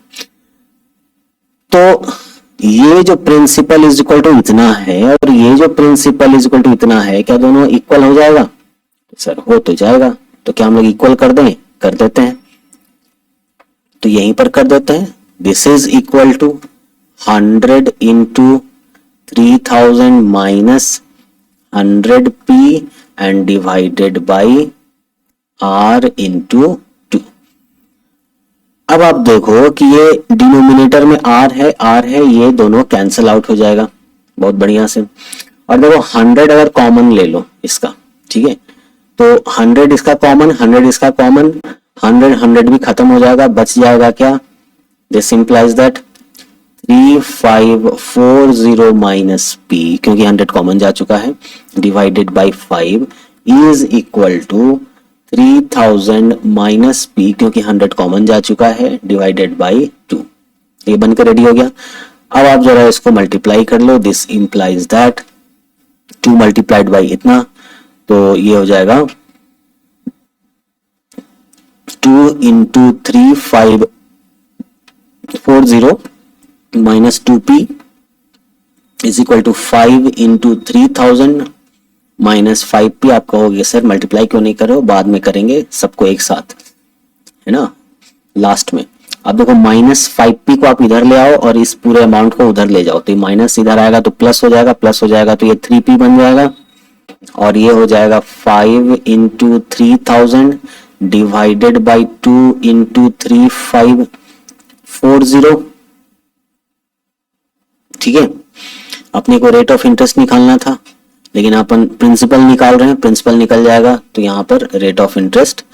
तो ये जो प्रिंसिपल इज इक्वल टू इतना है और ये जो प्रिंसिपल इज इक्वल टू इतना है, क्या दोनों इक्वल हो जाएगा? सर हो तो जाएगा। तो क्या हम लोग इक्वल कर दें? कर देते हैं। तो यहीं पर कर देते हैं। This is equal to 100 into 3000 minus 100P and divided by R into 2। अब आप देखो कि ये डिनोमिनेटर में R है, ये दोनों कैंसिल आउट हो जाएगा बहुत बढ़िया से। और देखो 100 अगर कॉमन ले लो इसका, ठीक है, तो 100 इसका कॉमन, 100 इसका कॉमन, 100 भी खत्म हो जाएगा, बच जाएगा क्या? This implies that 3540 minus P, क्योंकि 100 कॉमन जा चुका है, divided by 5 is equal to 3000 minus P, क्योंकि 100 कॉमन जा चुका है, डिवाइडेड बाई 2। ये बनकर रेडी हो गया। अब आप जरा इसको मल्टीप्लाई कर लो। This implies that 2 multiplied by इतना, तो ये हो जाएगा 2 into 3540 minus 2p is equal to 5 into 3000 minus 5p। आप कहोगे सर मल्टीप्लाई क्यों नहीं कर रहे हो, बाद में करेंगे सबको एक साथ, है ना, लास्ट में। अब देखो माइनस 5p को आप इधर ले आओ और इस पूरे अमाउंट को उधर ले जाओ, तो ये माइनस इधर आएगा तो प्लस हो जाएगा, प्लस हो जाएगा तो ये 3p बन जाएगा, और ये हो जाएगा 5 इंटू 3000 डिवाइडेड बाई 2 इंटू 3540। ठीक है, अपने को रेट ऑफ इंटरेस्ट निकालना था, लेकिन अपन प्रिंसिपल निकाल रहे हैं, प्रिंसिपल निकल जाएगा तो यहां पर रेट ऑफ इंटरेस्ट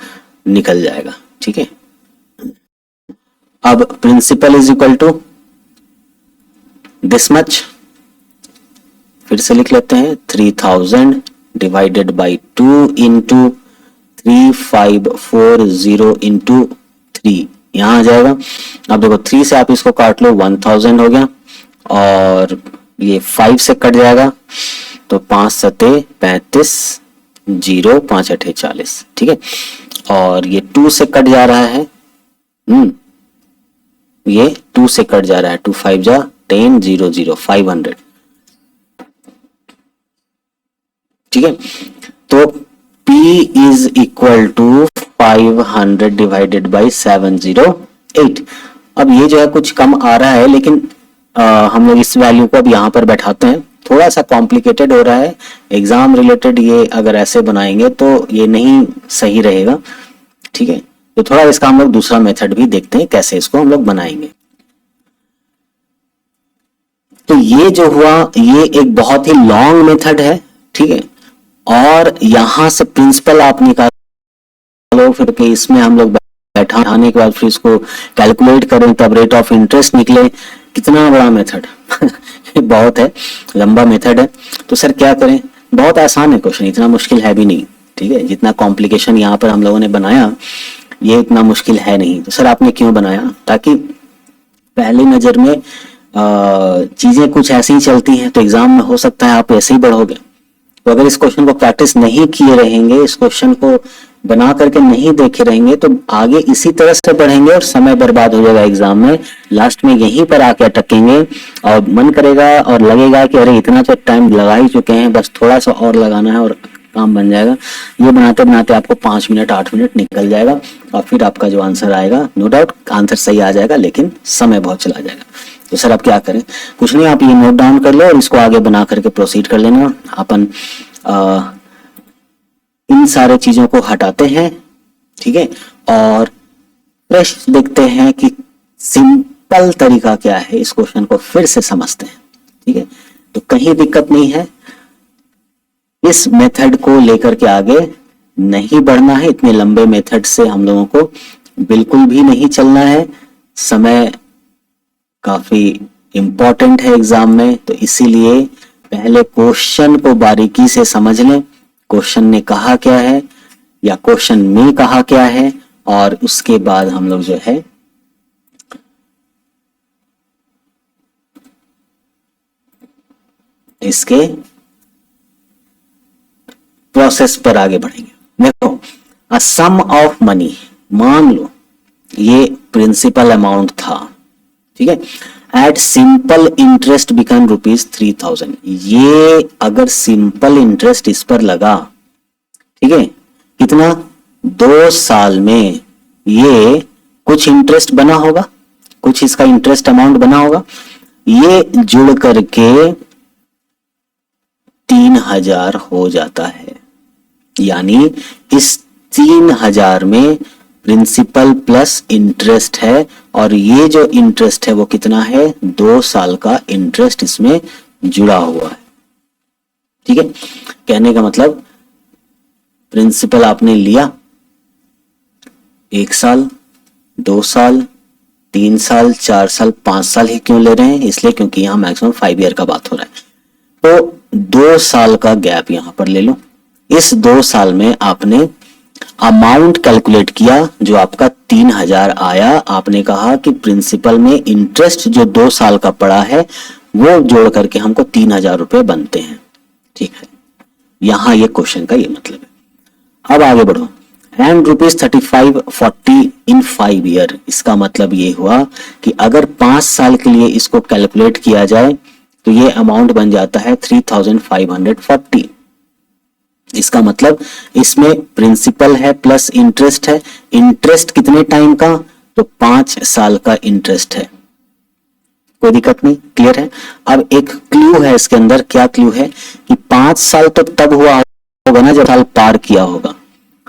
निकल जाएगा। ठीक है, अब principal is equal to this much, फिर से लिख लेते हैं 3000 डिवाइडेड बाई 2 इंटू 3540 इंटू 3, यहां आ जाएगा। अब देखो 3 से आप इसको काट लो, 1000 हो गया, और ये 5 से कट जाएगा तो 5 सते 35, 0 5 अठे 40। ठीक है, और ये 2 से कट जा रहा है, ये 2 से कट जा रहा है, 2 5 जा 10, 0 0 500। ठीक है, तो P is equal to 500 divided by 708। अब ये जो है कुछ कम आ रहा है, लेकिन हम लोग इस वैल्यू को अब यहाँ पर बैठाते हैं। थोड़ा सा कॉम्प्लिकेटेड हो रहा है, एग्जाम रिलेटेड ये अगर ऐसे बनाएंगे तो ये नहीं सही रहेगा। ठीक है, तो थोड़ा इसका हम लोग दूसरा मेथड भी देखते हैं कैसे इसको हम लोग बनाएंगे। तो ये जो हुआ ये एक बहुत ही लॉन्ग मेथड है। ठीक है, और यहां से प्रिंसिपल आप निकालो, फिर के इसमें हम लोग बैठाने के बाद फिर इसको कैलकुलेट करें तब रेट ऑफ इंटरेस्ट निकले। कितना बड़ा मेथड बहुत है, लंबा मेथड है। तो सर क्या करें, बहुत आसान है क्वेश्चन, इतना मुश्किल है भी नहीं। ठीक है, जितना कॉम्प्लिकेशन यहाँ पर हम लोगों ने बनाया ये इतना मुश्किल है नहीं। तो सर आपने क्यों बनाया, ताकि पहली नजर में चीजें कुछ ऐसी ही चलती हैं तो एग्जाम में हो सकता है आप ऐसे ही बढ़ोगे। तो अगर इस क्वेश्चन को प्रैक्टिस नहीं किए रहेंगे, इस क्वेश्चन को बना करके नहीं देखे रहेंगे, तो आगे इसी तरह से बढ़ेंगे और समय बर्बाद हो जाएगा एग्जाम में। लास्ट में यहीं पर आके अटकेंगे और मन करेगा और लगेगा कि अरे इतना तो टाइम लगा ही चुके हैं, बस थोड़ा सा और लगाना है और काम बन जाएगा। ये बनाते बनाते आपको 5 मिनट 8 मिनट निकल जाएगा और फिर आपका जो आंसर आएगा, नो डाउट आंसर सही आ जाएगा, लेकिन समय बहुत चला जाएगा। तो सर आप क्या करें, कुछ नहीं, आप ये नोट डाउन कर लो और इसको आगे बना करके प्रोसीड कर लेना। अपन इन सारे चीजों को हटाते हैं। ठीक है, और फ्रेश देखते हैं कि सिंपल तरीका क्या है, इस क्वेश्चन को फिर से समझते हैं। ठीक है, तो कहीं दिक्कत नहीं है, इस मेथड को लेकर के आगे नहीं बढ़ना है। इतने लंबे मेथड से हम लोगों को बिल्कुल भी नहीं चलना है। समय काफी इंपॉर्टेंट है एग्जाम में, तो इसीलिए पहले क्वेश्चन को बारीकी से समझ लें, क्वेश्चन ने कहा क्या है या क्वेश्चन में कहा क्या है, और उसके बाद हम लोग जो है इसके प्रोसेस पर आगे बढ़ेंगे। देखो, अ सम ऑफ मनी, मान लो ये प्रिंसिपल अमाउंट था। ठीक है, एट सिंपल इंटरेस्ट बिकम ₹3000। ये अगर सिंपल इंटरेस्ट इस पर लगा, ठीक है, कितना, 2 साल में ये कुछ इंटरेस्ट बना होगा, कुछ इसका इंटरेस्ट अमाउंट बना होगा, ये जुड़ करके 3000 हो जाता है। यानी इस 3000 में प्रिंसिपल प्लस इंटरेस्ट है, और ये जो इंटरेस्ट है वो कितना है, 2 साल का इंटरेस्ट इसमें जुड़ा हुआ है। ठीक है, कहने का मतलब प्रिंसिपल आपने लिया 1 साल, 2 साल, 3 साल, 4 साल, 5 साल ही क्यों ले रहे हैं, इसलिए क्योंकि यहां मैक्सिमम 5 ईयर का बात हो रहा है। तो 2 साल का गैप यहां पर ले लो। इस 2 साल में आपने अमाउंट कैलकुलेट किया जो आपका 3000 आया, आपने कहा कि प्रिंसिपल में इंटरेस्ट जो 2 साल का पड़ा है वो जोड़ करके हमको 3000 रुपए बनते हैं। ठीक है, यहां ये क्वेश्चन का ये मतलब है। अब आगे बढ़ो। एंड ₹3540 इन 5 ईयर, इसका मतलब ये हुआ कि अगर 5 साल के लिए इसको कैलकुलेट किया जाए तो ये अमाउंट बन जाता है 3540। इसका मतलब इसमें प्रिंसिपल है प्लस इंटरेस्ट है। इंटरेस्ट कितने टाइम का? तो 5 साल का इंटरेस्ट है। कोई दिक्कत नहीं, क्लियर है। अब एक क्लू है इसके अंदर। क्या क्लू है कि 5 साल तो तब हुआ होगा ना जब साल पार किया होगा,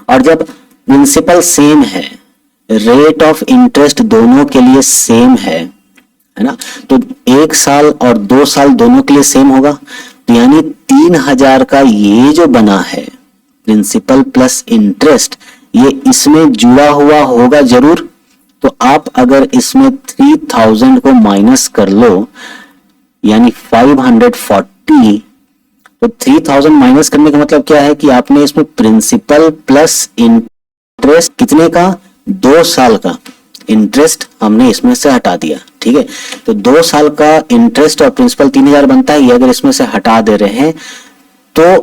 और जब प्रिंसिपल सेम है, रेट ऑफ इंटरेस्ट दोनों के लिए सेम है ना, तो 1 साल और 2 साल दोनों के लिए सेम होगा। तो यानी 3000 का ये जो बना है प्रिंसिपल प्लस इंटरेस्ट, ये इसमें जुड़ा हुआ होगा जरूर। तो आप अगर इसमें 3000 को माइनस कर लो यानी 540, तो 3000 माइनस करने का मतलब क्या है कि आपने इसमें प्रिंसिपल प्लस इंटरेस्ट कितने का? 2 साल का इंटरेस्ट हमने इसमें से हटा दिया। ठीक है, तो 2 साल का इंटरेस्ट और प्रिंसिपल 3000 बनता है। ये अगर इसमें से हटा दे रहे हैं तो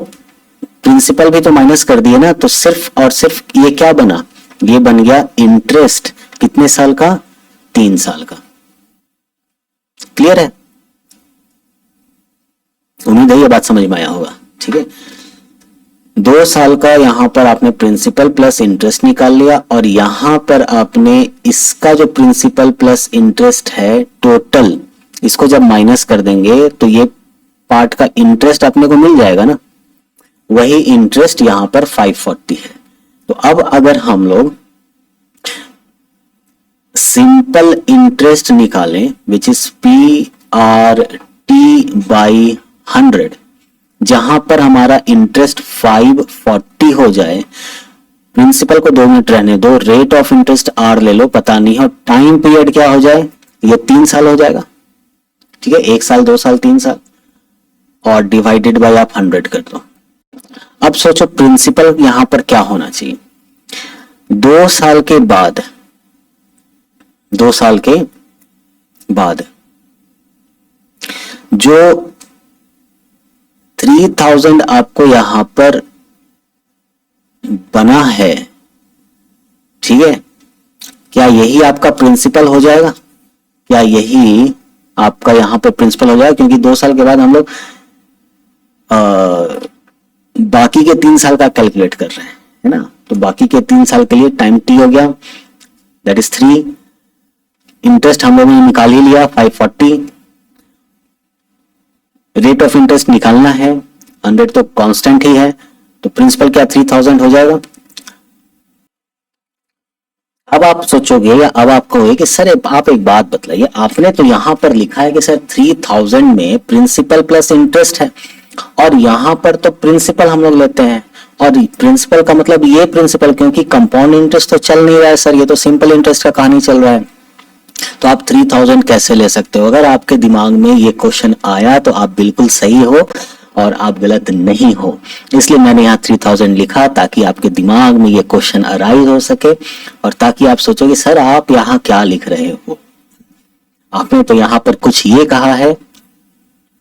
प्रिंसिपल भी तो माइनस कर दिए ना, तो सिर्फ और सिर्फ ये क्या बना? ये बन गया इंटरेस्ट कितने साल का? 3 साल का। क्लियर है? उम्मीद है ये बात समझ में आया होगा। ठीक है, 2 साल का यहां पर आपने प्रिंसिपल प्लस इंटरेस्ट निकाल लिया, और यहां पर आपने इसका जो प्रिंसिपल प्लस इंटरेस्ट है टोटल, इसको जब माइनस कर देंगे तो ये पार्ट का इंटरेस्ट अपने को मिल जाएगा ना, वही इंटरेस्ट यहां पर 540 है। तो अब अगर हम लोग सिंपल इंटरेस्ट निकालें विच इज PRT/100, जहां पर हमारा इंटरेस्ट 540 हो जाए, प्रिंसिपल को 2 मिनट रहने दो, रेट ऑफ इंटरेस्ट R ले लो, पता नहीं है, टाइम पीरियड क्या हो जाए? ये 3 साल हो जाएगा। ठीक है, 1 साल 2 साल 3 साल, और डिवाइडेड बाय आप 100 कर दो। अब सोचो प्रिंसिपल यहां पर क्या होना चाहिए? 2 साल के बाद, 2 साल के बाद जो 3000 आपको यहां पर बना है, ठीक है, क्या यही आपका प्रिंसिपल हो जाएगा? क्या यही आपका यहां पर प्रिंसिपल हो जाएगा? क्योंकि 2 साल के बाद हम लोग बाकी के 3 साल का कैलकुलेट कर रहे हैं, है ना। तो बाकी के 3 साल के लिए टाइम टी हो गया, दैट इज 3। इंटरेस्ट हम लोगों ने निकाल ही लिया 540। रेट ऑफ इंटरेस्ट निकालना है, 100 तो कांस्टेंट ही है, तो प्रिंसिपल क्या 3000 हो जाएगा। अब आप सोचोगे या अब आप कहोगे कि सर आप एक बात बतलाइए, आपने तो यहां पर लिखा है कि सर 3000 में प्रिंसिपल प्लस इंटरेस्ट है, और यहां पर तो प्रिंसिपल हम लोग लेते हैं, और प्रिंसिपल का मतलब ये प्रिंसिपल, क्योंकि कंपाउंड इंटरेस्ट तो चल नहीं रहा है सर, ये तो सिंपल इंटरेस्ट का कहानी चल रहा है, तो आप 3000 कैसे ले सकते हो? अगर आपके दिमाग में ये क्वेश्चन आया तो आप बिल्कुल सही हो और आप गलत नहीं हो। इसलिए मैंने यहाँ 3000 लिखा ताकि आपके दिमाग में ये क्वेश्चन अराइज हो सके, और ताकि आप सोचो कि सर आप यहाँ क्या लिख रहे हो, आपने तो यहाँ पर कुछ ये कहा है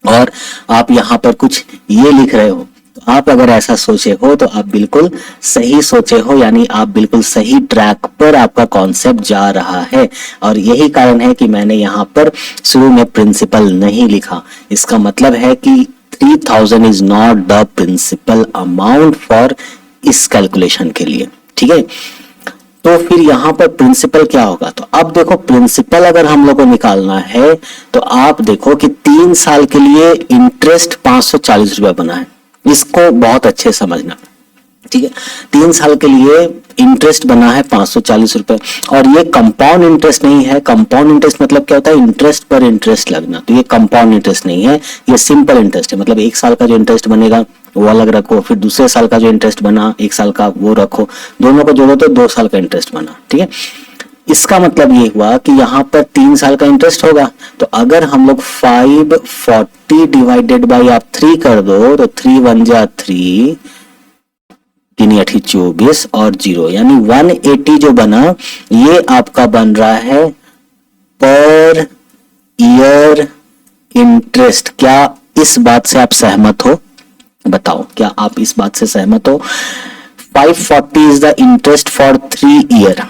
और आप यहाँ पर कुछ ये लिख रहे हो। तो आप अगर ऐसा सोचे हो तो आप बिल्कुल सही सोचे हो, यानी आप बिल्कुल सही ट्रैक पर आपका कॉन्सेप्ट जा रहा है। और यही कारण है कि मैंने यहाँ पर शुरू में प्रिंसिपल नहीं लिखा। इसका मतलब है कि 3000 is not the principal amount for इस कैलकुलेशन के लिए। ठीक है, तो फिर यहां पर प्रिंसिपल क्या होगा? तो अब देखो प्रिंसिपल अगर हम लोग को निकालना है तो आप देखो कि 3 साल के लिए इंटरेस्ट 540 रुपए बना है, इसको बहुत अच्छे समझना। ठीक है, 3 साल के लिए इंटरेस्ट बना है 540 रुपए, और ये कंपाउंड इंटरेस्ट नहीं है। कंपाउंड इंटरेस्ट मतलब क्या होता है? इंटरेस्ट पर इंटरेस्ट लगना। तो ये कंपाउंड इंटरेस्ट नहीं है, ये सिंपल इंटरेस्ट है। मतलब 1 साल का जो इंटरेस्ट बनेगा वो अलग रखो, फिर दूसरे साल का जो इंटरेस्ट बना 1 साल का वो रखो, दोनों को जोड़ो तो 2 साल का इंटरेस्ट बना। ठीक है, इसका मतलब ये हुआ कि यहाँ पर 3 साल का इंटरेस्ट होगा। तो अगर हम लोग 540 डिवाइडेड बाई आप 3 कर दो तो 3 1 जा 3, तीन 24 और 0, यानी 180 जो बना ये आपका बन रहा है पर ईयर इंटरेस्ट। क्या इस बात से आप सहमत हो? बताओ, क्या आप इस बात से सहमत हो? 540 is the interest for 3 year,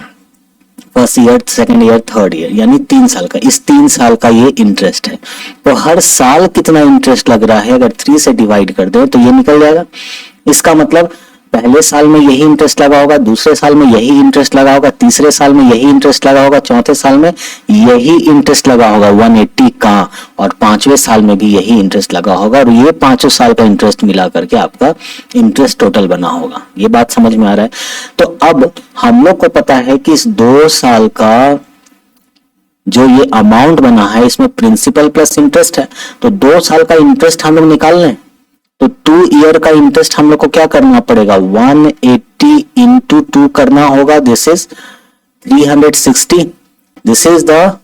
first year, second year, third year, यानी 3 साल का। इस 3 साल का ये इंटरेस्ट है। तो हर साल कितना इंटरेस्ट लग रहा है अगर 3 से डिवाइड कर दो तो ये निकल जाएगा। इसका मतलब पहले साल में यही इंटरेस्ट लगा होगा, दूसरे साल में यही इंटरेस्ट लगा होगा, तीसरे साल में यही इंटरेस्ट लगा होगा, चौथे साल में यही इंटरेस्ट लगा होगा 180 का, और पांचवें साल में भी यही इंटरेस्ट लगा होगा, और ये पांचों साल का इंटरेस्ट मिला करके आपका इंटरेस्ट टोटल बना होगा। ये बात समझ में आ रहा है? तो अब हम लोग को पता है कि इस 2 साल का जो ये अमाउंट बना है इसमें प्रिंसिपल प्लस इंटरेस्ट है, तो 2 साल का इंटरेस्ट हम लोग निकाल लें। तो 2 ईयर का इंटरेस्ट हम लोग को क्या करना पड़ेगा? 180 इंटू 2 करना होगा। This is 360। This is the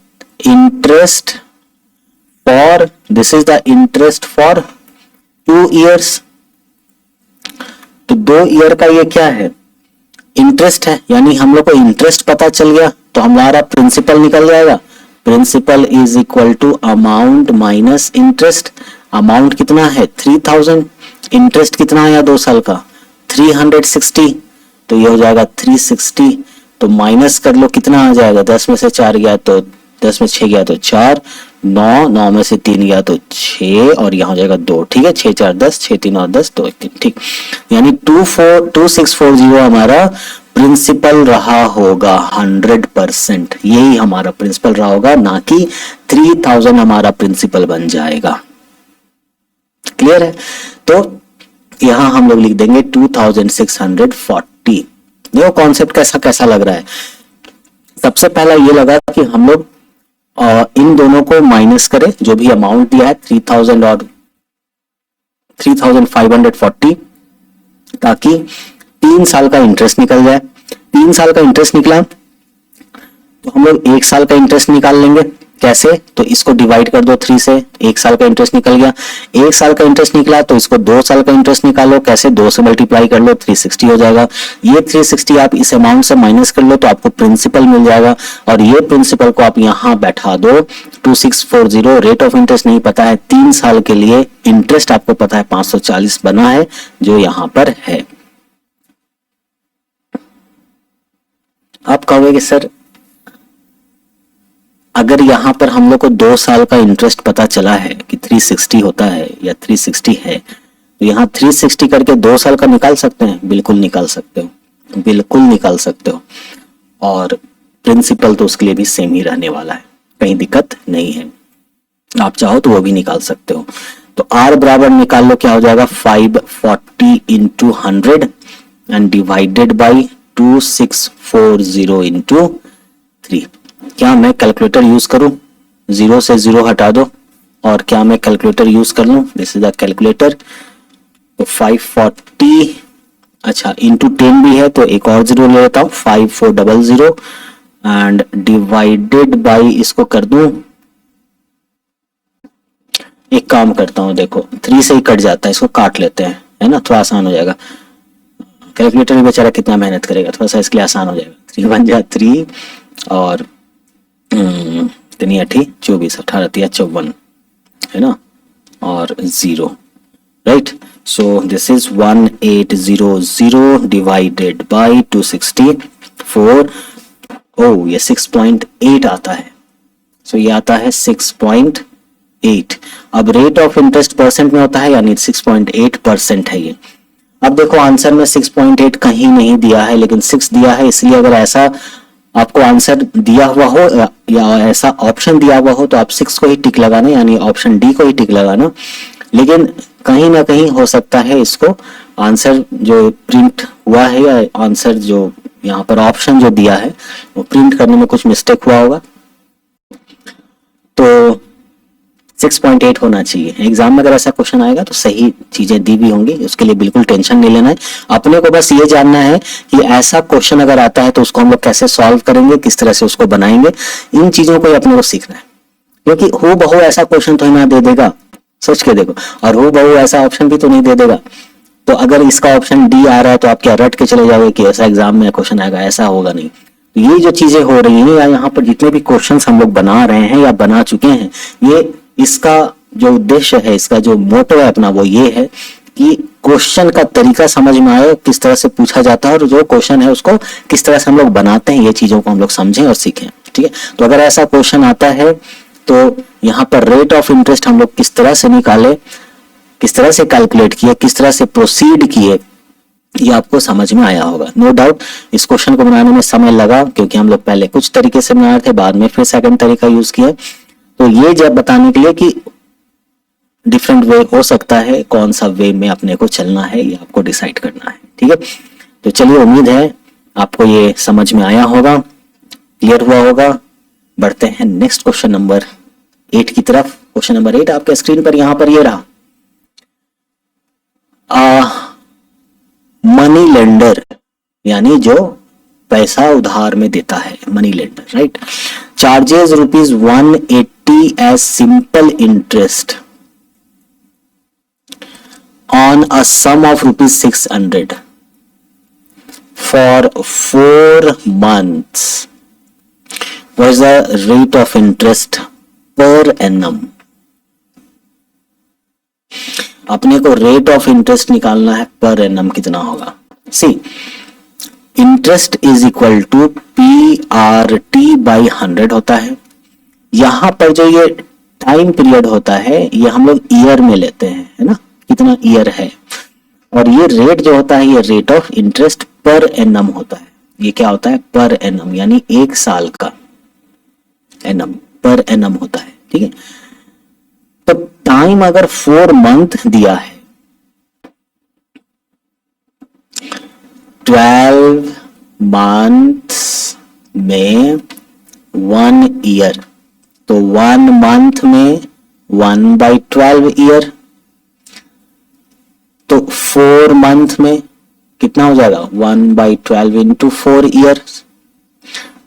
interest for 2 years. तो 2 ईयर का ये क्या है? इंटरेस्ट है, यानी हम लोग को इंटरेस्ट पता चल गया तो हमारा प्रिंसिपल निकल जाएगा। Principal is equal to amount minus interest. Amount कितना है? 3000। इंटरेस्ट कितना आया 2 साल का? 360। तो ये हो जाएगा 360। तो माइनस कर लो, कितना आ जाएगा? 10 में से 4 गया तो 10 में 6 गया तो 4, 9 में से 3 गया तो 6, और यहाँ हो जाएगा 2। ठीक है, 6 4 10, 6 3 और 10, 2 1 3। ठीक, यानी 2640 हमारा प्रिंसिपल रहा होगा 100%। यही हमारा प्रिंसिपल रहा होगा, ना कि 3000 हमारा प्रिंसिपल बन जाएगा। क्लियर है? तो यहां हम लोग लिख देंगे 2640। देखो कॉन्सेप्ट कैसा कैसा लग रहा है। सबसे पहला ये लगा कि हम लोग इन दोनों को माइनस करें, जो भी अमाउंट दिया है 3000 और 3540, ताकि 3 साल का इंटरेस्ट निकल जाए। 3 साल का इंटरेस्ट निकला तो हम लोग 1 साल का इंटरेस्ट निकाल लेंगे। कैसे? तो इसको डिवाइड कर दो 3 से, 1 साल का इंटरेस्ट निकल गया। 1 साल का इंटरेस्ट निकला तो इसको 2 साल का इंटरेस्ट निकालो। कैसे? 2 से मल्टीप्लाई कर लो, 360 हो जाएगा। ये 360 आप इस अमाउंट से माइनस कर लो तो आपको प्रिंसिपल मिल जाएगा, और ये प्रिंसिपल को आप यहां बैठा दो 2640। रेट ऑफ इंटरेस्ट नहीं पता है, 3 साल के लिए इंटरेस्ट आपको पता है 540 बना है, जो यहां पर है। आप कहोगे कि सर अगर यहां पर हम लोग को 2 साल का इंटरेस्ट पता चला है कि 360 होता है या 360 है, तो यहां 360 करके 2 साल का निकाल सकते हैं। बिल्कुल निकाल सकते हो, बिल्कुल निकाल सकते हो, और प्रिंसिपल तो उसके लिए भी सेम ही रहने वाला है, कहीं दिक्कत नहीं है। आप चाहो तो वो भी निकाल सकते हो। तो R बराबर निकाल लो, क्या हो जाएगा? 540 into 100 and divided by 2640 into 3। क्या मैं कैलकुलेटर यूज करूं? 0 से 0 हटा दो, और क्या मैं कैलकुलेटर यूज कर लूं? This is the calculator. तो 540, अच्छा इंटू 10 भी है तो एक और 0 ले लेता हूं, 5400 एंड डिवाइडेड बाई इसको कर दूं, एक काम करता हूं, देखो 3 से ही कट जाता है, इसको काट लेते हैं, है ना, थोड़ा आसान हो जाएगा। कैलकुलेटर भी बेचारा कितना मेहनत करेगा, थोड़ा सा इसके लिए आसान हो जाएगा। 3 बन जाए 3 और 3 8 24, 18 3 54, है ना, और 0, right. So this is 1800 divided by 264। ओ ये 6.8 आता है, सो ये आता है 6.8। अब रेट ऑफ इंटरेस्ट परसेंट में होता है, यानी 6.8% है ये। अब देखो आंसर में 6.8 कहीं नहीं दिया है, लेकिन 6 दिया है, इसलिए अगर ऐसा आपको आंसर दिया हुआ हो या ऐसा ऑप्शन दिया हुआ हो तो आप 6 को ही टिक लगाना, यानी ऑप्शन डी को ही टिक लगाना। लेकिन कहीं ना कहीं हो सकता है इसको आंसर जो प्रिंट हुआ है या आंसर जो यहाँ पर ऑप्शन जो दिया है वो प्रिंट करने में कुछ मिस्टेक हुआ होगा, तो 6.8 होना चाहिए। एग्जाम में अगर ऐसा क्वेश्चन आएगा तो सही चीजें दी भी होंगी, उसके लिए बिल्कुल टेंशन नहीं लेना है। अपने को बस ये जानना है कि ऐसा क्वेश्चन अगर आता है तो उसको हम लोग कैसे सॉल्व करेंगे, किस तरह से उसको बनाएंगे, इन चीजों को अपने को सीखना है। क्योंकि हूबहू ऐसा क्वेश्चन तो ना दे देगा, सोच के देखो, और हूबहू ऐसा ऑप्शन भी तो नहीं दे देगा। तो अगर इसका ऑप्शन डी आ रहा है तो आप क्या रट के चले जाओगे कि ऐसा एग्जाम में क्वेश्चन आएगा? ऐसा होगा नहीं। तो ये जो चीजें हो रही हैं या यहाँ पर जितने भी क्वेश्चंस हम लोग बना रहे हैं या बना चुके हैं, ये इसका जो उद्देश्य है, इसका जो मोटो है अपना, वो ये है कि क्वेश्चन का तरीका समझ में आए, किस तरह से पूछा जाता है और जो क्वेश्चन है उसको किस तरह से हम लोग बनाते हैं, ये चीजों को हम लोग समझें और सीखें। ठीक है, तो अगर ऐसा क्वेश्चन आता है तो यहाँ पर रेट ऑफ इंटरेस्ट हम लोग किस तरह से निकाले, किस तरह से कैलकुलेट किए, किस तरह से प्रोसीड किए, ये आपको समझ में आया होगा। नो डाउट इस क्वेश्चन को बनाने में समय लगा, क्योंकि हम लोग पहले कुछ तरीके से बना रहे थे, बाद में फिर सेकंड तरीका यूज किया। तो ये जब बताने के लिए कि डिफरेंट वे हो सकता है, कौन सा वे में अपने को चलना है ये आपको डिसाइड करना है। ठीक है, तो चलिए, उम्मीद है आपको ये समझ में आया होगा, क्लियर हुआ होगा। बढ़ते हैं नेक्स्ट क्वेश्चन नंबर 8 की तरफ। क्वेश्चन नंबर 8 आपके स्क्रीन पर यहां पर ये रहा। मनी लेंडर यानी जो पैसा उधार में देता है, money lender, right, charges ₹180 as simple interest on a sum of ₹600 for 4 months. What is the rate of interest per annum? अपने को रेट ऑफ इंटरेस्ट निकालना है, पर एनम कितना होगा। See, interest is equal to PRT by 100 होता है। यहां पर जो ये टाइम पीरियड होता है ये हम लोग ईयर में लेते हैं, है ना, कितना ईयर है। और ये रेट जो होता है ये rate of interest per annum होता है। ये क्या होता है? पर एनम, यानी 1 साल का एनम, पर एनम होता है। ठीक है, तो टाइम अगर 4 मंथ दिया है, 12 मंथ्स में 1 ईयर, तो 1 मंथ में 1/12 ईयर, तो 4 मंथ में कितना हो जाएगा? 1/12 इंटू 4 ईयर्स,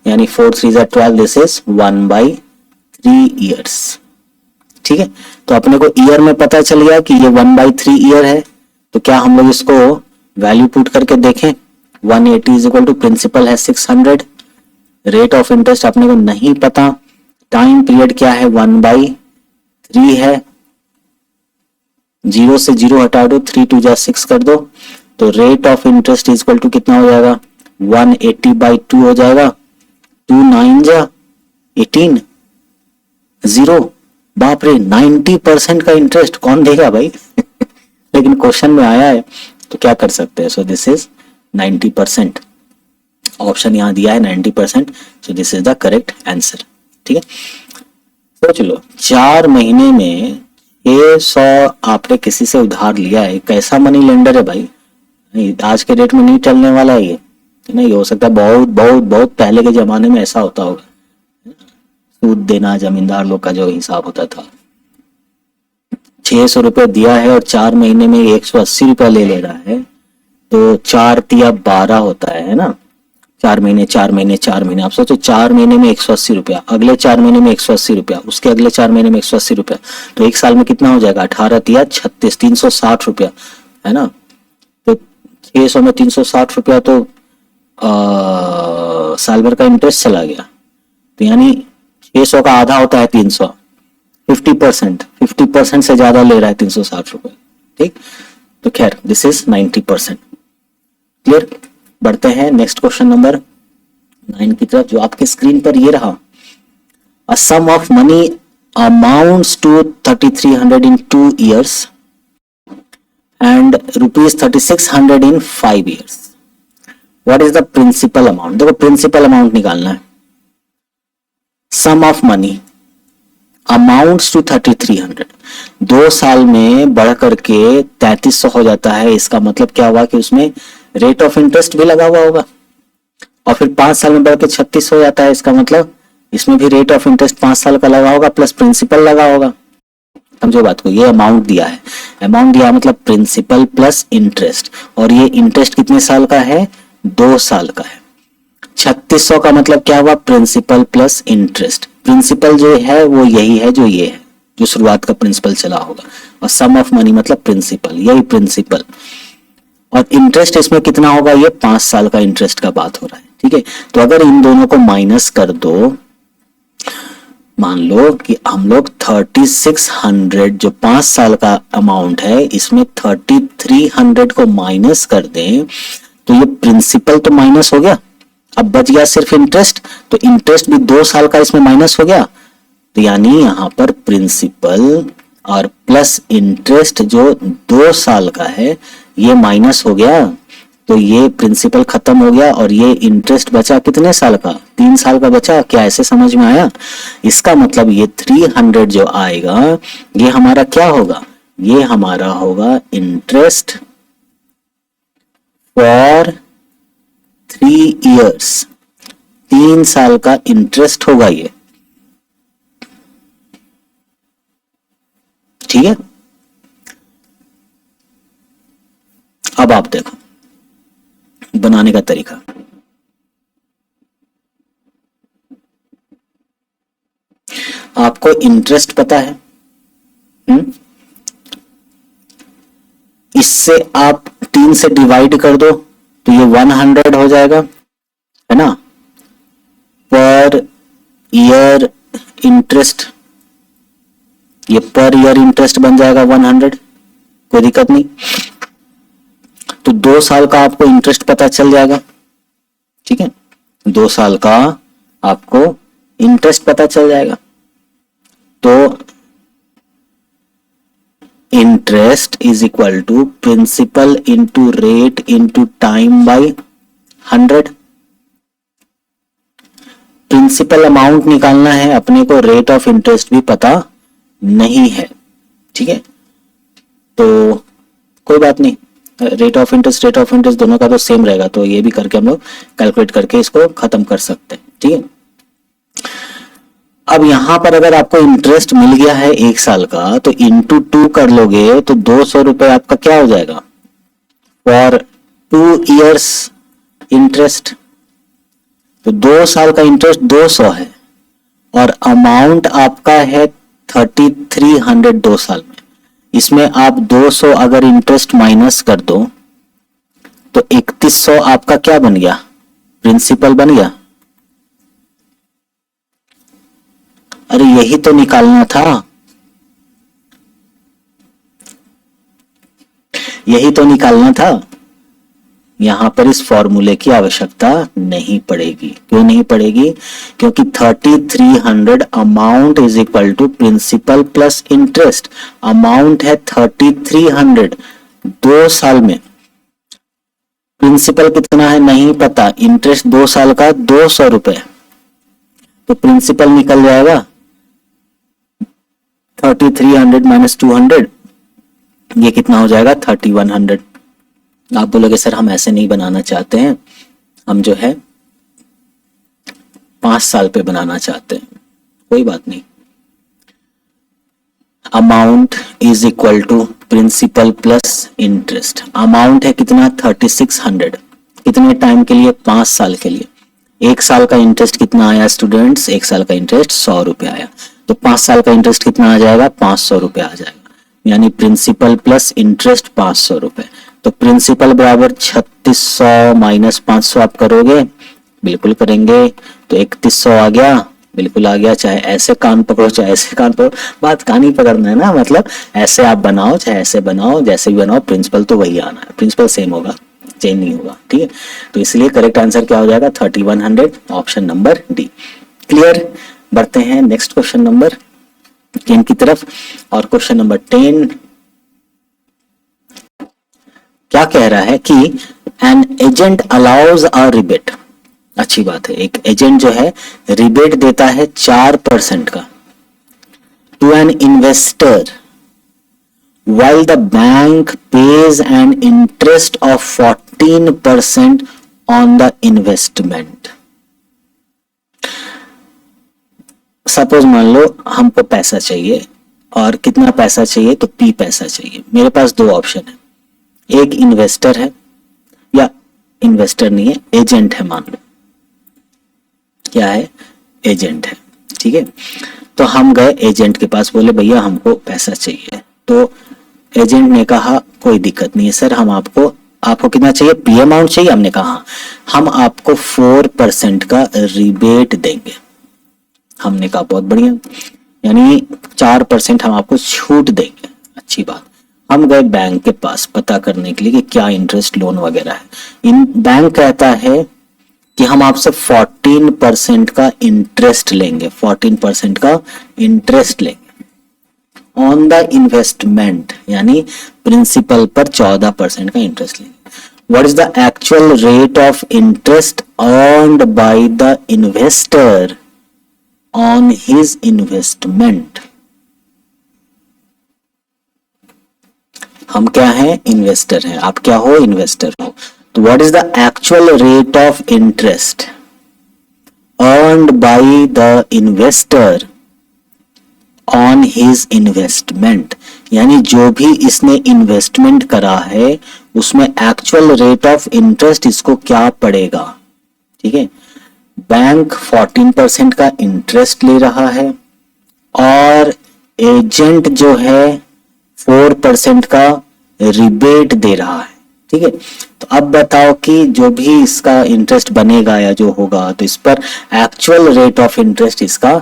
यानी 4 3 12, दिस इज 1/3 ईयर्स। ठीक है, तो अपने को ईयर में पता चल गया कि ये 1/3 ईयर है। तो क्या हम लोग इसको वैल्यू पुट करके देखें? 180 इज इक्वल टू प्रिंसिपल है 600, रेट ऑफ इंटरेस्ट अपने को नहीं पता, टाइम पीरियड क्या है 1/3 है, 0 से 0 हटा दो, 3 2 जा 6 कर दो, तो rate of interest is equal to कितना हो जाएगा? 180/2 हो जाएगा, 2 9 जा 18, 0। बाप रे, 90% का इंटरेस्ट कौन देगा भाई? लेकिन क्वेश्चन में आया है तो क्या कर सकते हैं। सो दिस इज 90%, ऑप्शन यहां दिया है 90%, सो this is the correct answer. ठीक है, सोच लो 4 महीने में 600 आपने किसी से उधार लिया है, कैसा मनी लेंडर है भाई? आज के डेट में नहीं चलने वाला है ये, नहीं हो सकता, बहुत बहुत बहुत पहले के जमाने में ऐसा होता होगा, सूद देना जमींदार लोग का जो हिसाब होता था। 600 रुपए दिया है और 4 महीने में 180 रुपया ले रहा है, तो 4 तिया 12 होता है ना, 4 महीने 4 महीने 4 महीने, आप सोचो 4 महीने में 180 रुपया, अगले 4 महीने में 180 रुपया, उसके अगले 4 महीने में 180 रुपया, तो 1 साल में कितना हो जाएगा? 18 तिया 36, 360 रुपया, है ना। तो 600 में 360 रुपया तो साल भर का इंटरेस्ट चला गया, तो यानी 600 का आधा होता है 300, 50% से ज्यादा ले रहा है 360 रुपए। ठीक, तो खैर दिस इज 90%। क्लियर, बढ़ते हैं नेक्स्ट क्वेश्चन नंबर 9 की तरफ, जो आपके स्क्रीन पर ये रहा। A sum of money amounts to 3300 in 2 years and ₹3600 in 5 years. What is the principal amount? देखो प्रिंसिपल अमाउंट निकालना है। Sum of money amounts to 3300, 2 साल में बढ़ करके 3300 हो जाता है। इसका मतलब क्या हुआ कि उसमें रेट ऑफ इंटरेस्ट भी लगा हुआ होगा, और फिर 5 साल में बढ़ के 36 हो जाता है। इसका मतलब इसमें भी रेट ऑफ इंटरेस्ट 5 साल का लगा होगा प्लस प्रिंसिपल लगा होगा। समझो बात को, ये अमाउंट दिया है, अमाउंट दिया मतलब प्रिंसिपल प्लस इंटरेस्ट, और ये इंटरेस्ट कितने साल का है? 2 साल का है। 3600 का मतलब क्या हुआ? Principal plus interest. प्रिंसिपल जो है वो यही है जो ये है, जो शुरुआत का प्रिंसिपल चला होगा, और सम ऑफ मनी मतलब प्रिंसिपल, यही प्रिंसिपल। और इंटरेस्ट इसमें कितना होगा, ये 5 साल का इंटरेस्ट का बात हो रहा है, ठीक है। तो अगर इन दोनों को माइनस कर दो, मान लो कि हम लोग 3600 जो 5 साल का अमाउंट है, इसमें 3300 को माइनस कर दें तो ये प्रिंसिपल तो माइनस हो गया, अब बच गया सिर्फ इंटरेस्ट, तो इंटरेस्ट भी 2 साल का इसमें माइनस हो गया, तो यानी यहां पर प्रिंसिपल और प्लस इंटरेस्ट जो 2 साल का है ये माइनस हो गया, तो ये प्रिंसिपल खत्म हो गया और ये इंटरेस्ट बचा कितने साल का, 3 साल का बचा। क्या ऐसे समझ में आया? इसका मतलब ये 300 जो आएगा ये हमारा क्या होगा, ये हमारा होगा इंटरेस्ट फॉर 3 इयर्स, 3 साल का इंटरेस्ट होगा ये, ठीक है। अब आप देखो बनाने का तरीका, आपको इंटरेस्ट पता है, इससे आप 3 से डिवाइड कर दो तो ये 100 हो जाएगा, है ना, पर ईयर इंटरेस्ट, ये पर ईयर इंटरेस्ट बन जाएगा 100, कोई दिक्कत नहीं। तो 2 साल का आपको इंटरेस्ट पता चल जाएगा, ठीक है, 2 साल का आपको इंटरेस्ट पता चल जाएगा। तो interest is equal to principal into rate into time by 100। Principal amount निकालना है अपने को, रेट ऑफ इंटरेस्ट भी पता नहीं है, ठीक है, तो कोई बात नहीं, रेट ऑफ इंटरेस्ट दोनों का तो सेम रहेगा, तो ये भी करके हम लोग कैलकुलेट करके इसको खत्म कर सकते हैं, ठीक है। अब यहां पर अगर आपको इंटरेस्ट मिल गया है 1 साल का, तो इंटू 2 कर लोगे तो 200 रुपए आपका क्या हो जाएगा, फॉर 2 इयर्स इंटरेस्ट। तो 2 साल का इंटरेस्ट 200 है और अमाउंट आपका है 3300 2 साल में, इसमें आप 200 अगर इंटरेस्ट माइनस कर दो तो 3100 आपका क्या बन गया, प्रिंसिपल बन गया। अरे यही तो निकालना था, यही तो निकालना था, यहां पर इस फॉर्मूले की आवश्यकता नहीं पड़ेगी। क्यों नहीं पड़ेगी? क्योंकि 3300 amount is equal to principal plus interest, amount है 3300 2 साल में, प्रिंसिपल कितना है नहीं पता, इंटरेस्ट 2 साल का 200 रुपए, तो प्रिंसिपल निकल जाएगा 3300 माइनस 200, ये कितना हो जाएगा 3100। आप बोलोगे सर हम ऐसे नहीं बनाना चाहते हैं, हम जो है 5 साल पे बनाना चाहते हैं, कोई बात नहीं। Amount is equal to principal plus interest, amount है कितना 3600, कितने टाइम के लिए, 5 साल के लिए। 1 साल का इंटरेस्ट कितना आया स्टूडेंट्स, 1 साल का इंटरेस्ट 100 रुपए आया, तो 5 साल का इंटरेस्ट कितना आ जाएगा, 500 रुपए आ जाएगा, यानी प्रिंसिपल प्लस इंटरेस्ट 500 रुपए। तो प्रिंसिपल बराबर 3600 माइनस 500 आप करोगे, बिल्कुल करेंगे, तो 3100 आ गया, बिल्कुल आ गया, चाहे ऐसे कान पकड़ो चाहे ऐसे कान पकड़ो, बात कान ही पकड़ना है ना, मतलब ऐसे आप बनाओ चाहे ऐसे बनाओ, जैसे भी बनाओ प्रिंसिपल तो वही आना है, प्रिंसिपल सेम होगा, चेंज नहीं होगा, ठीक है। तो इसलिए करेक्ट आंसर क्या हो जाएगा 3100, ऑप्शन नंबर डी। क्लियर? बढ़ते हैं नेक्स्ट क्वेश्चन नंबर 10 की तरफ, और क्वेश्चन नंबर 10 क्या कह रहा है कि an agent allows a rebate, अच्छी बात है, एक एजेंट जो है रिबेट देता है 4% का to an investor while the bank pays an interest of 14% on the investment। Suppose मान लो हमको पैसा चाहिए, और कितना पैसा चाहिए, तो P पैसा चाहिए। मेरे पास 2 ऑप्शन है, एक इन्वेस्टर है, या इन्वेस्टर नहीं है, एजेंट है, मान लो क्या है, एजेंट है, ठीक है। तो हम गए एजेंट के पास, बोले भैया हमको पैसा चाहिए, तो एजेंट ने कहा कोई दिक्कत नहीं है सर, हम आपको आपको कितना चाहिए, पी अमाउंट चाहिए। हमने कहा हाँ, हम आपको 4% का रिबेट देंगे। हमने कहा बहुत बढ़िया, यानी 4% हम आपको छूट देंगे, अच्छी बात। हम गए बैंक के पास पता करने के लिए कि क्या इंटरेस्ट लोन वगैरह है। इन बैंक कहता है कि हम आपसे 14% का इंटरेस्ट लेंगे, 14% का इंटरेस्ट लेंगे ऑन द इन्वेस्टमेंट, यानी प्रिंसिपल पर 14% का इंटरेस्ट लेंगे। What is the actual rate of interest earned by the investor on his investment? हम क्या हैं, इन्वेस्टर हैं। आप क्या हो, इन्वेस्टर हो। तो what is the actual rate of interest earned by the investor on his investment, यानी जो भी इसने इन्वेस्टमेंट करा है उसमें एक्चुअल रेट ऑफ इंटरेस्ट इसको क्या पड़ेगा। ठीक है, बैंक 14% का इंटरेस्ट ले रहा है और एजेंट जो है 4% का रिबेट दे रहा है। ठीक है, तो अब बताओ कि जो भी इसका इंटरेस्ट बनेगा या जो होगा, तो इस पर एक्चुअल रेट ऑफ इंटरेस्ट इसका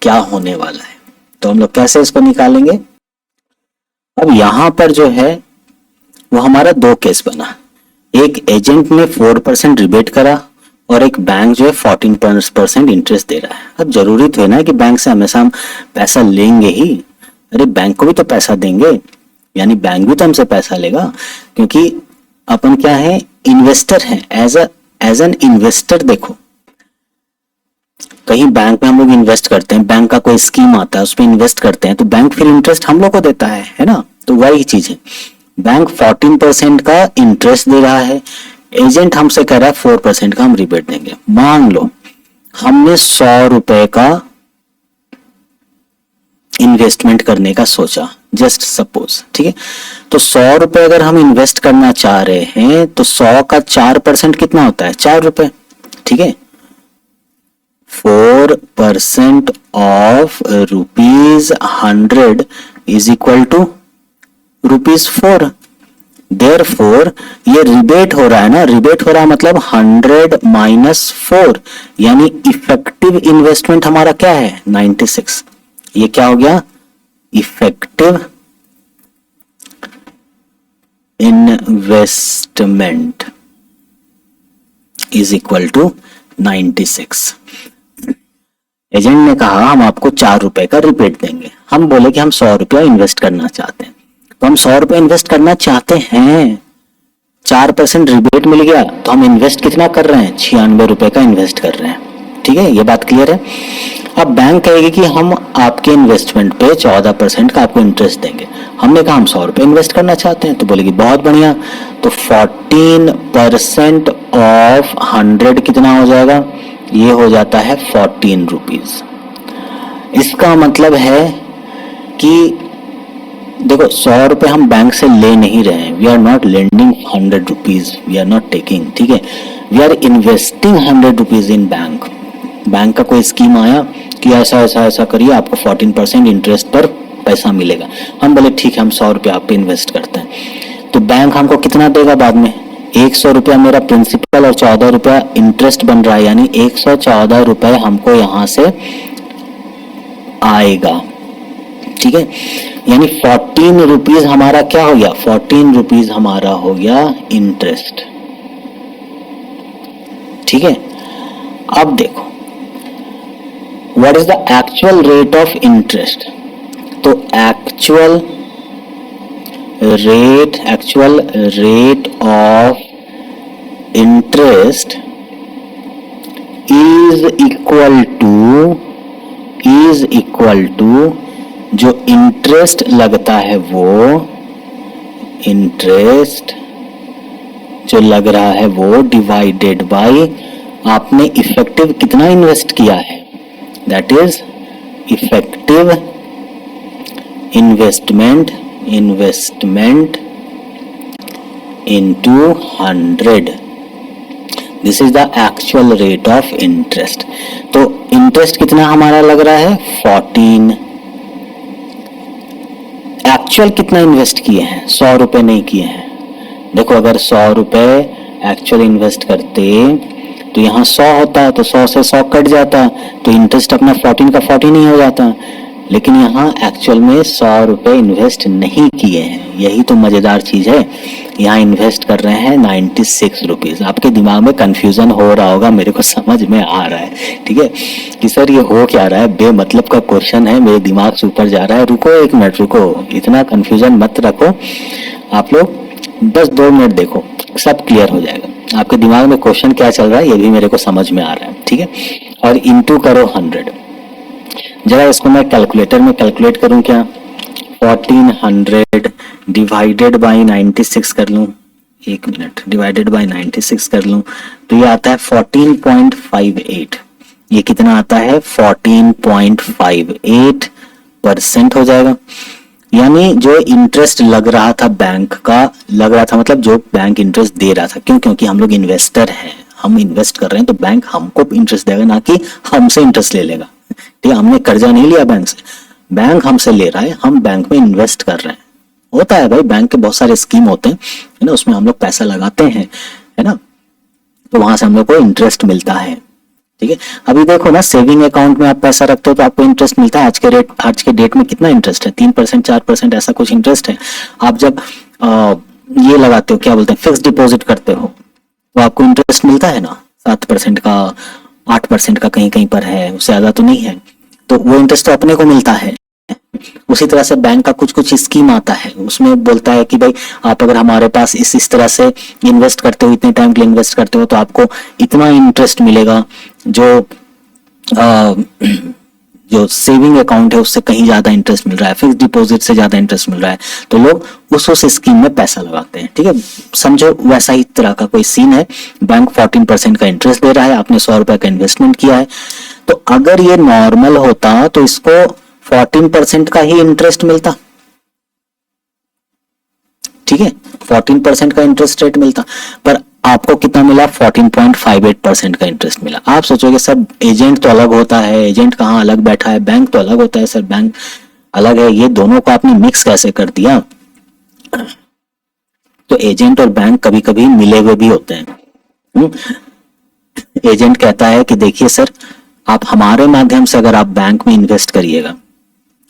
क्या होने वाला है। तो हम लोग कैसे इसको निकालेंगे। अब यहां पर जो है वो हमारा दो केस बना, एक एजेंट ने 4% रिबेट करा और एक बैंक जो है 14% इंटरेस्ट दे रहा है। अब जरूरी तो है ना कि बैंक से हमेशा हम पैसा लेंगे ही, अरे बैंक को भी तो पैसा देंगे, यानी बैंक भी तो हमसे पैसा लेगा, क्योंकि अपन क्या है, इन्वेस्टर हैं। एज एन इन्वेस्टर देखो, कहीं बैंक में हम लोग इन्वेस्ट करते हैं, बैंक का कोई स्कीम आता है उसमें इन्वेस्ट करते हैं, तो बैंक फिर इंटरेस्ट हम लोग को देता है ना। तो वही चीज है, बैंक 14% का इंटरेस्ट दे रहा है, एजेंट हमसे कह रहा है 4% का हम रिबेट देंगे। मान लो हमने 100 रुपए का इन्वेस्टमेंट करने का सोचा, जस्ट सपोज। ठीक है, तो 100 रुपए अगर हम इन्वेस्ट करना चाह रहे हैं तो 100 का 4% कितना होता है, 4 रुपए। ठीक है, 4% of ₹100 is equal to ₹4। Therefore ये रिबेट हो रहा है ना, रिबेट हो रहा है मतलब 100 माइनस 4, यानी इफेक्टिव इन्वेस्टमेंट हमारा क्या है, 96। ये क्या हो गया, effective investment is equal to 96। Agent ने कहा हम आपको 4 रुपए का रिबेट देंगे। हम बोले कि हम 100 रुपया इन्वेस्ट करना चाहते हैं, तो हम 100 रुपए इन्वेस्ट करना चाहते हैं, 4% रिबेट मिल गया, तो हम इन्वेस्ट कितना कर रहे हैं, 96 रुपए का इन्वेस्ट कर रहे हैं। ठीक है, ये बात क्लियर है। अब बैंक कहेगी कि हम आपके इन्वेस्टमेंट पे 14% का आपको इंटरेस्ट देंगे। हमने कहा हम 100 रुपए इन्वेस्ट करना चाहते हैं, तो बोलेगी बहुत बढ़िया, तो 14% ऑफ 100 कितना हो जाएगा, ये हो जाता है 14 रुपीज। इसका मतलब है कि देखो 100 रुपए हम बैंक से ले नहीं रहे हैं, we are not lending 100 rupees, we are not taking. ठीक है, we are investing 100 rupees in bank. Bank का कोई स्कीम आया कि ऐसा ऐसा ऐसा करिए, आपको 14% इंटरेस्ट पर पैसा मिलेगा। हम बोले ठीक है, हम 100 रुपया आप पे इन्वेस्ट करते हैं। तो बैंक हमको कितना देगा बाद में, 100 रुपया मेरा प्रिंसिपल और 14 रुपया इंटरेस्ट बन रहा है, यानी 114 रुपए हमको यहां से आएगा। ठीक है, यानी 14 रुपीज हमारा क्या हो गया, 14 रुपीज हमारा हो गया इंटरेस्ट। ठीक है, अब देखो what is the actual rate of interest. तो actual rate of interest is equal to जो इंटरेस्ट लगता है वो इंटरेस्ट जो लग रहा है वो डिवाइडेड बाय आपने इफेक्टिव कितना इन्वेस्ट किया है, that is effective investment into 100। This is the actual rate of interest. तो इंटरेस्ट कितना हमारा लग रहा है, 14। एक्चुअल कितना इन्वेस्ट किए हैं, 100 रुपए नहीं किए हैं, देखो अगर 100 रुपए एक्चुअल इन्वेस्ट करते तो यहाँ 100 होता, तो 100 से 100 कट जाता, तो इंटरेस्ट अपना 14 का 14 ही हो जाता। लेकिन यहाँ एक्चुअल में 100 रुपए इन्वेस्ट नहीं किए हैं, यही तो मजेदार चीज है। यहाँ इन्वेस्ट कर रहे हैं 96 रुपीज। आपके दिमाग में कंफ्यूजन हो रहा होगा, मेरे को समझ में आ रहा है, ठीक है, कि सर ये हो क्या रहा है, बेमतलब का क्वेश्चन है, मेरे दिमाग से ऊपर जा रहा है। रुको एक मिनट, रुको, इतना कंफ्यूजन मत रखो आप लोग, बस 2 मिनट देखो, सब क्लियर हो जाएगा। आपके दिमाग में क्वेश्चन क्या चल रहा है ये भी मेरे को समझ में आ रहा है, ठीक है। और इंटू करो 100। जरा इसको मैं कैलकुलेटर में कैलकुलेट करूं क्या, 1400 डिवाइडेड बाई 96 कर लूं, एक मिनट, डिवाइडेड बाई 96 कर लूं तो ये आता है 14.58। ये कितना आता है, 14.58% हो जाएगा। यानी जो इंटरेस्ट लग रहा था बैंक का, लग रहा था मतलब जो बैंक इंटरेस्ट दे रहा था, क्यों, क्योंकि हम लोग इन्वेस्टर हैं, हम इन्वेस्ट कर रहे हैं, तो बैंक हमको इंटरेस्ट देगा, ना कि हमसे इंटरेस्ट ले लेगा, ठीक है। हमने कर्जा नहीं लिया बैंक से, बैंक हमसे ले रहा है, हम बैंक में इन्वेस्ट कर रहे हैं। होता है भाई, बैंक के बहुत सारे स्कीम होते हैं, है ना, उसमें हम लोग पैसा लगाते हैं, है ना, तो वहां से हम लोग को इंटरेस्ट मिलता है, ठीक है। अभी देखो ना, सेविंग अकाउंट में आप पैसा रखते हो तो आपको इंटरेस्ट मिलता है। आज के डेट में कितना इंटरेस्ट है, 3% 4% ऐसा कुछ इंटरेस्ट है। आप जब ये लगाते हो, क्या बोलते हैं, फिक्स डिपॉजिट करते हो, तो आपको इंटरेस्ट मिलता है ना, 7% का, 8% का कहीं कहीं पर है, उससे ज्यादा तो नहीं है, तो वो इंटरेस्ट तो अपने को मिलता है। उसी तरह से बैंक का कुछ कुछ स्कीम आता है, उसमें बोलता है कि भाई आप अगर हमारे पास इस तरह से इन्वेस्ट करते हो, इतने टाइम के लिए इन्वेस्ट करते हो, तो आपको इतना इंटरेस्ट मिलेगा, जो सेविंग अकाउंट है उससे कहीं ज्यादा इंटरेस्ट मिल रहा है, फिक्स डिपॉजिट से ज्यादा इंटरेस्ट मिल रहा है, तो लोग उस स्कीम में पैसा लगाते हैं, ठीक है। समझो वैसा ही तरह का कोई सीन है, बैंक 14% का इंटरेस्ट दे रहा है, आपने 100 रुपए का इन्वेस्टमेंट किया है, तो अगर ये नॉर्मल होता तो इसको 14% का ही इंटरेस्ट मिलता, ठीक है, 14% का इंटरेस्ट रेट मिलता, पर आपको कितना मिला, 14.58% का इंटरेस्ट मिला। आप सोचोगे सर एजेंट तो अलग होता है, एजेंट कहाँ अलग बैठा है, बैंक तो अलग होता है, सर बैंक अलग है, ये दोनों को आपने मिक्स कैसे कर दिया। तो एजेंट और बैंक कभी कभी मिले हुए भी होते हैं। एजेंट कहता है कि देखिए सर, आप हमारे माध्यम से अगर आप बैंक में इन्वेस्ट करिएगा,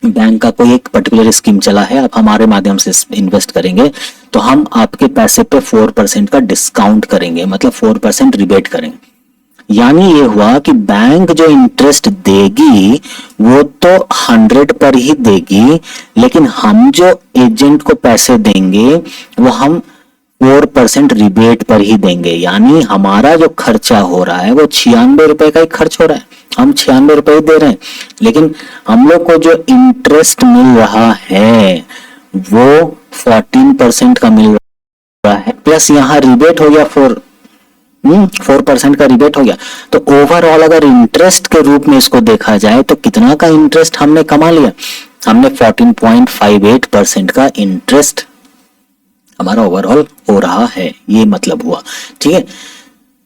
बैंक का कोई एक पर्टिकुलर स्कीम चला है, आप हमारे माध्यम से इन्वेस्ट करेंगे तो हम आपके पैसे पे 4% का डिस्काउंट करेंगे, मतलब 4% रिबेट करेंगे। यानी ये हुआ कि बैंक जो इंटरेस्ट देगी वो तो 100 पर ही देगी, लेकिन हम जो एजेंट को पैसे देंगे वो हम 4% रिबेट पर ही देंगे। यानी हमारा जो खर्चा हो रहा है वो 96 रुपए का ही खर्च हो रहा है, हम 96 रुपए ही दे रहे हैं, लेकिन हम लोग को जो इंटरेस्ट मिल रहा है वो 14% का मिल रहा है, प्लस यहाँ रिबेट हो गया 4% का रिबेट हो गया। तो ओवरऑल अगर इंटरेस्ट के रूप में इसको देखा जाए तो कितना का इंटरेस्ट हमने कमा लिया, हमने 14.58% का इंटरेस्ट हमारा ओवरऑल हो रहा है, ये मतलब हुआ, ठीक है।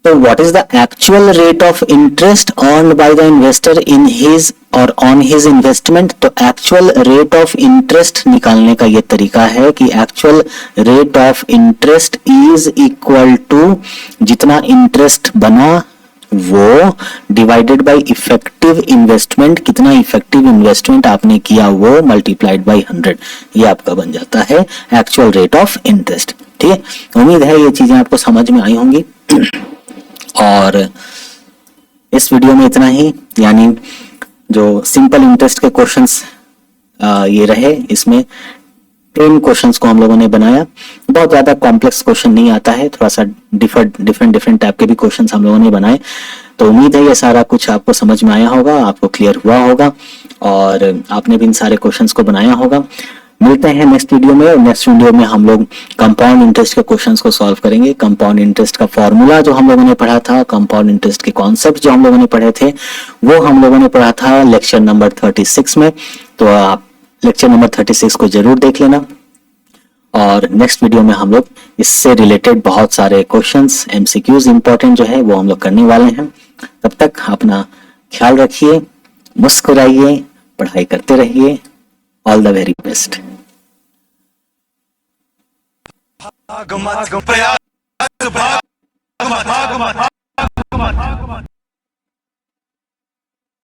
तो what is the actual rate of interest earned by the investor in his और ऑन हिज इन्वेस्टमेंट। तो एक्चुअल रेट ऑफ इंटरेस्ट निकालने का ये तरीका है कि actual rate of interest is equal to जितना इंटरेस्ट बना वो डिवाइडेड बाय इफेक्टिव इन्वेस्टमेंट, कितना इफेक्टिव इन्वेस्टमेंट आपने किया वो मल्टीप्लाइड बाय 100, ये आपका बन जाता है एक्चुअल रेट ऑफ इंटरेस्ट, ठीक है। उम्मीद है ये चीजें आपको समझ में आई होंगी। और इस वीडियो में इतना ही, यानी जो सिंपल इंटरेस्ट के क्वेश्चंस ये रहे, इसमें 10 क्वेश्चंस को हम लोगों ने बनाया। बहुत ज्यादा कॉम्प्लेक्स क्वेश्चन नहीं आता है, थोड़ा सा डिफरेंट टाइप के भी क्वेश्चंस हम लोगों ने बनाए। तो उम्मीद है ये सारा कुछ आपको समझ में आया होगा, आपको क्लियर हुआ होगा और आपने भी इन सारे क्वेश्चंस को बनाया होगा। मिलते हैं नेक्स्ट वीडियो में, और नेक्स्ट वीडियो में हम लोग कंपाउंड इंटरेस्ट के क्वेश्चंस को सॉल्व करेंगे। कंपाउंड इंटरेस्ट का फॉर्मूला जो हम लोगों ने पढ़ा था, कंपाउंड इंटरेस्ट के कॉन्सेप्ट जो हम लोगों ने पढ़े थे, वो हम लोगों ने पढ़ा था लेक्चर नंबर 36 में। तो आप लेक्चर नंबर 36 को जरूर देख लेना। और नेक्स्ट वीडियो में हम लोग इससे रिलेटेड बहुत सारे क्वेश्चंस, एमसीक्यूज इंपॉर्टेंट जो है वो हम लोग करने वाले हैं। तब तक अपना ख्याल रखिए, मुस्कुराइए, पढ़ाई करते रहिए। All the very best. आगमन प्रयास भागमन